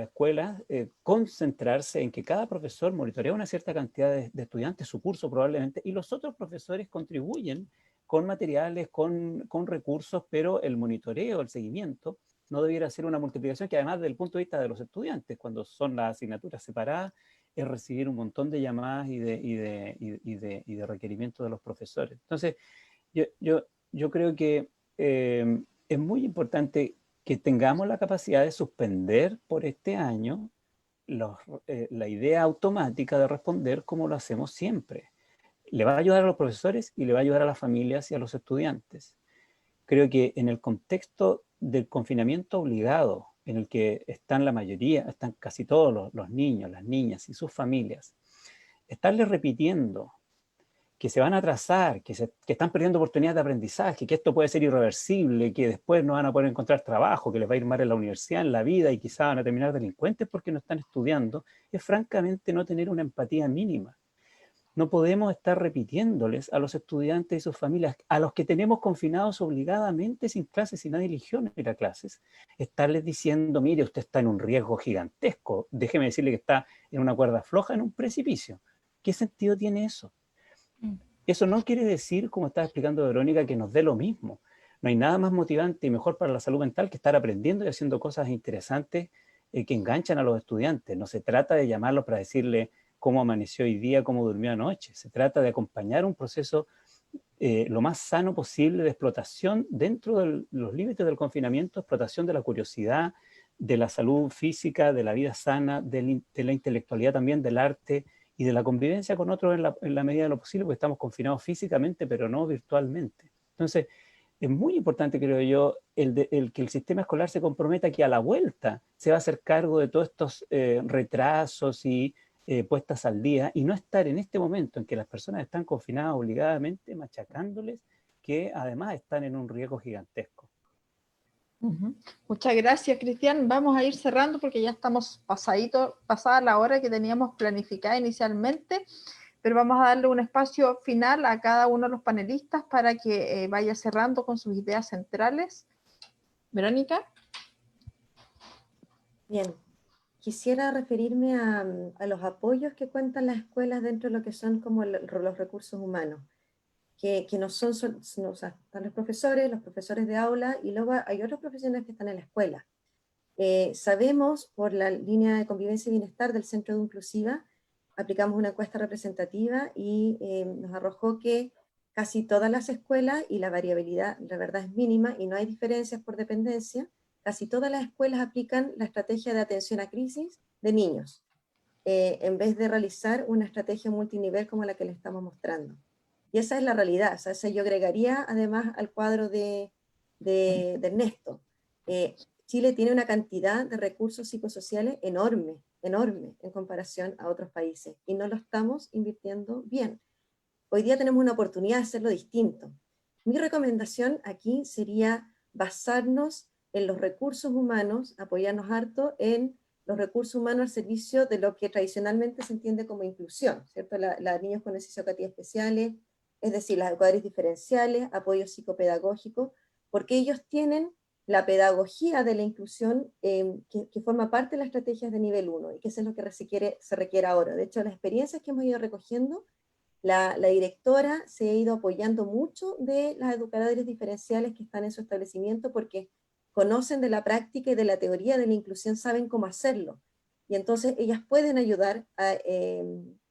escuelas concentrarse en que cada profesor monitorea una cierta cantidad de estudiantes, su curso probablemente, y los otros profesores contribuyen con materiales, con recursos, pero el monitoreo, el seguimiento, no debiera ser una multiplicación que además desde el punto de vista de los estudiantes, cuando son las asignaturas separadas, es recibir un montón de llamadas y de requerimientos de los profesores. Entonces, yo creo que es muy importante que tengamos la capacidad de suspender por este año la idea automática de responder como lo hacemos siempre. Le va a ayudar a los profesores y le va a ayudar a las familias y a los estudiantes. Creo que en el contexto del confinamiento obligado, en el que están la mayoría, están casi todos los niños, las niñas y sus familias, estarles repitiendo que se van a atrasar, que están perdiendo oportunidades de aprendizaje, que esto puede ser irreversible, que después no van a poder encontrar trabajo, que les va a ir mal en la universidad, en la vida, y quizás van a terminar delincuentes porque no están estudiando, es francamente no tener una empatía mínima. No podemos estar repitiéndoles a los estudiantes y sus familias, a los que tenemos confinados obligadamente sin clases y nadie eligió no ir a clases, estarles diciendo, mire, usted está en un riesgo gigantesco, déjeme decirle que está en una cuerda floja, en un precipicio. ¿Qué sentido tiene eso? Eso no quiere decir, como estaba explicando Verónica, que nos dé lo mismo. No hay nada más motivante y mejor para la salud mental que estar aprendiendo y haciendo cosas interesantes que enganchan a los estudiantes. No se trata de llamarlos para decirle cómo amaneció hoy día, cómo durmió anoche. Se trata de acompañar un proceso lo más sano posible de explotación dentro de los límites del confinamiento, explotación de la curiosidad, de la salud física, de la vida sana, de la intelectualidad también, del arte y de la convivencia con otros en la medida de lo posible, porque estamos confinados físicamente, pero no virtualmente. Entonces, es muy importante, creo yo, el que el sistema escolar se comprometa que a la vuelta se va a hacer cargo de todos estos retrasos y puestas al día, y no estar en este momento en que las personas están confinadas obligadamente, machacándoles, que además están en un riesgo gigantesco. Muchas gracias, Cristian. Vamos a ir cerrando porque ya estamos pasada la hora que teníamos planificada inicialmente, pero vamos a darle un espacio final a cada uno de los panelistas para que vaya cerrando con sus ideas centrales. Verónica. Bien, quisiera referirme a los apoyos que cuentan las escuelas dentro de lo que son como los recursos humanos. Que no son, o sea, están los profesores de aula, y luego hay otros profesionales que están en la escuela. Sabemos, por la línea de convivencia y bienestar del Centro de Inclusiva, aplicamos una encuesta representativa y nos arrojó que casi todas las escuelas, y la variabilidad, la verdad, es mínima y no hay diferencias por dependencia, casi todas las escuelas aplican la estrategia de atención a crisis de niños, en vez de realizar una estrategia multinivel como la que les estamos mostrando. Y esa es la realidad. O sea, esa yo agregaría además al cuadro de Ernesto. Chile tiene una cantidad de recursos psicosociales enorme en comparación a otros países, y no lo estamos invirtiendo bien. Hoy día tenemos una oportunidad de hacerlo distinto. Mi recomendación aquí sería basarnos en los recursos humanos, apoyarnos harto en los recursos humanos al servicio de lo que tradicionalmente se entiende como inclusión, ¿cierto? Niños con necesidades educativas especiales, es decir, las educadoras diferenciales, apoyo psicopedagógico, porque ellos tienen la pedagogía de la inclusión que forma parte de las estrategias de nivel 1, y que eso es lo que se requiere ahora. De hecho, las experiencias que hemos ido recogiendo, la directora se ha ido apoyando mucho de las educadoras diferenciales que están en su establecimiento, porque conocen de la práctica y de la teoría de la inclusión, saben cómo hacerlo. Y entonces ellas pueden ayudar,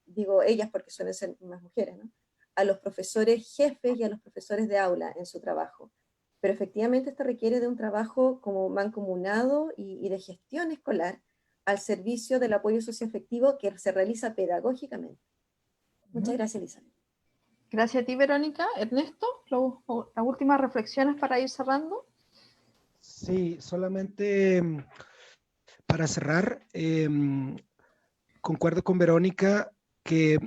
digo ellas porque suelen ser más mujeres, ¿no?, a los profesores jefes y a los profesores de aula en su trabajo. Pero efectivamente esto requiere de un trabajo como mancomunado y de gestión escolar al servicio del apoyo socioafectivo que se realiza pedagógicamente. Muchas gracias, Elizabeth. Gracias a ti, Verónica. Ernesto, las últimas reflexiones para ir cerrando. Sí, solamente para cerrar, concuerdo con Verónica que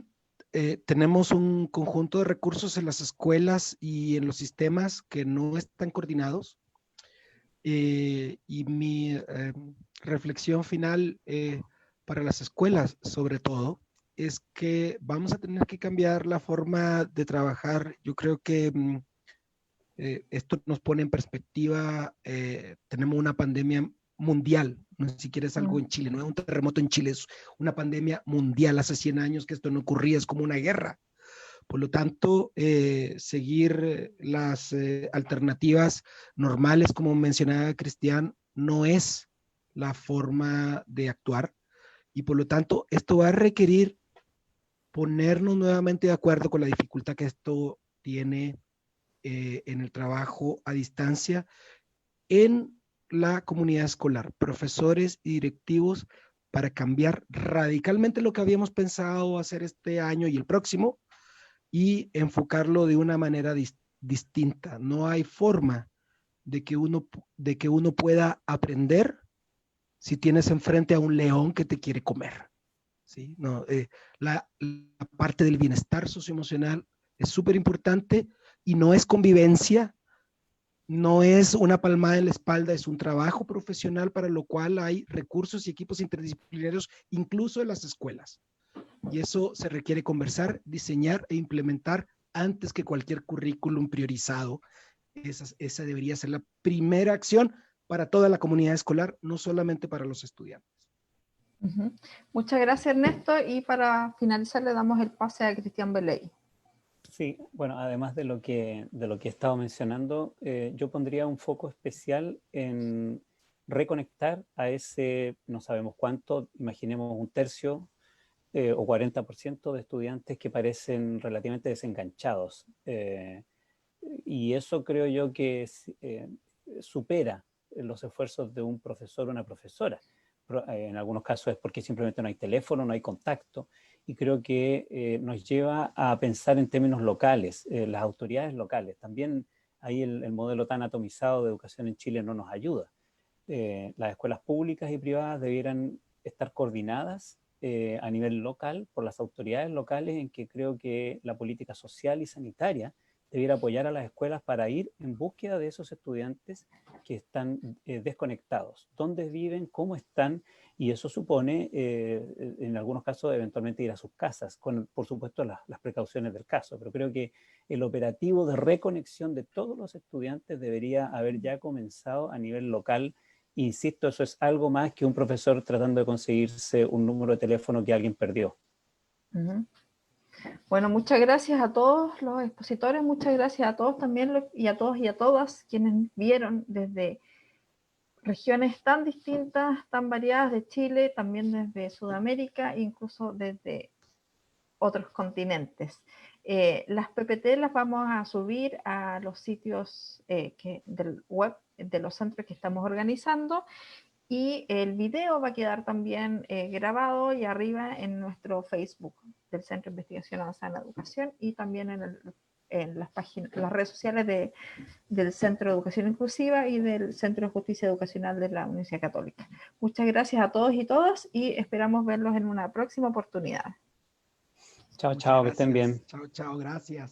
tenemos un conjunto de recursos en las escuelas y en los sistemas que no están coordinados. Y mi reflexión final para las escuelas, sobre todo, es que vamos a tener que cambiar la forma de trabajar. Yo creo que esto nos pone en perspectiva, tenemos una pandemia mundial, no sé si quieres algo en Chile, no es un terremoto en Chile, es una pandemia mundial. Hace 100 años que esto no ocurría, es como una guerra. Por lo tanto, seguir las alternativas normales, como mencionaba Cristian, no es la forma de actuar. Y por lo tanto, esto va a requerir ponernos nuevamente de acuerdo con la dificultad que esto tiene en el trabajo a distancia en la comunidad escolar, profesores y directivos, para cambiar radicalmente lo que habíamos pensado hacer este año y el próximo y enfocarlo de una manera distinta. No hay forma de que uno pueda aprender si tienes enfrente a un león que te quiere comer. ¿Sí? No, la parte del bienestar socioemocional es súper importante y no es convivencia, no es una palmada en la espalda, es un trabajo profesional para lo cual hay recursos y equipos interdisciplinarios incluso en las escuelas. Y eso se requiere conversar, diseñar e implementar antes que cualquier currículum priorizado. Esa debería ser la primera acción para toda la comunidad escolar, no solamente para los estudiantes. Muchas gracias, Ernesto. Y para finalizar le damos el pase a Cristian Beley. Sí, bueno, además de lo que he estado mencionando, yo pondría un foco especial en reconectar a ese, no sabemos cuánto, imaginemos un tercio o 40% de estudiantes que parecen relativamente desenganchados. Y eso creo yo que supera los esfuerzos de un profesor o una profesora. En algunos casos es porque simplemente no hay teléfono, no hay contacto, y creo que nos lleva a pensar en términos locales, las autoridades locales. También ahí el modelo tan atomizado de educación en Chile no nos ayuda. Las escuelas públicas y privadas debieran estar coordinadas a nivel local por las autoridades locales, en que creo que la política social y sanitaria debiera apoyar a las escuelas para ir en búsqueda de esos estudiantes que están desconectados, dónde viven, cómo están, y eso supone en algunos casos eventualmente ir a sus casas, con por supuesto las precauciones del caso, pero creo que el operativo de reconexión de todos los estudiantes debería haber ya comenzado a nivel local. Insisto, eso es algo más que un profesor tratando de conseguirse un número de teléfono que alguien perdió. Bueno, muchas gracias a todos los expositores, muchas gracias a todos también y a todos y a todas quienes vieron desde regiones tan distintas, tan variadas de Chile, también desde Sudamérica, incluso desde otros continentes. Las PPT las vamos a subir a los sitios del web de los centros que estamos organizando, y el video va a quedar también grabado y arriba en nuestro Facebook del Centro de Investigación Avanzada en la Educación, y también en las páginas, las redes sociales del Centro de Educación Inclusiva y del Centro de Justicia Educacional de la Universidad Católica. Muchas gracias a todos y todas y esperamos verlos en una próxima oportunidad. Chao, chao, que estén bien. Chao, chao, gracias.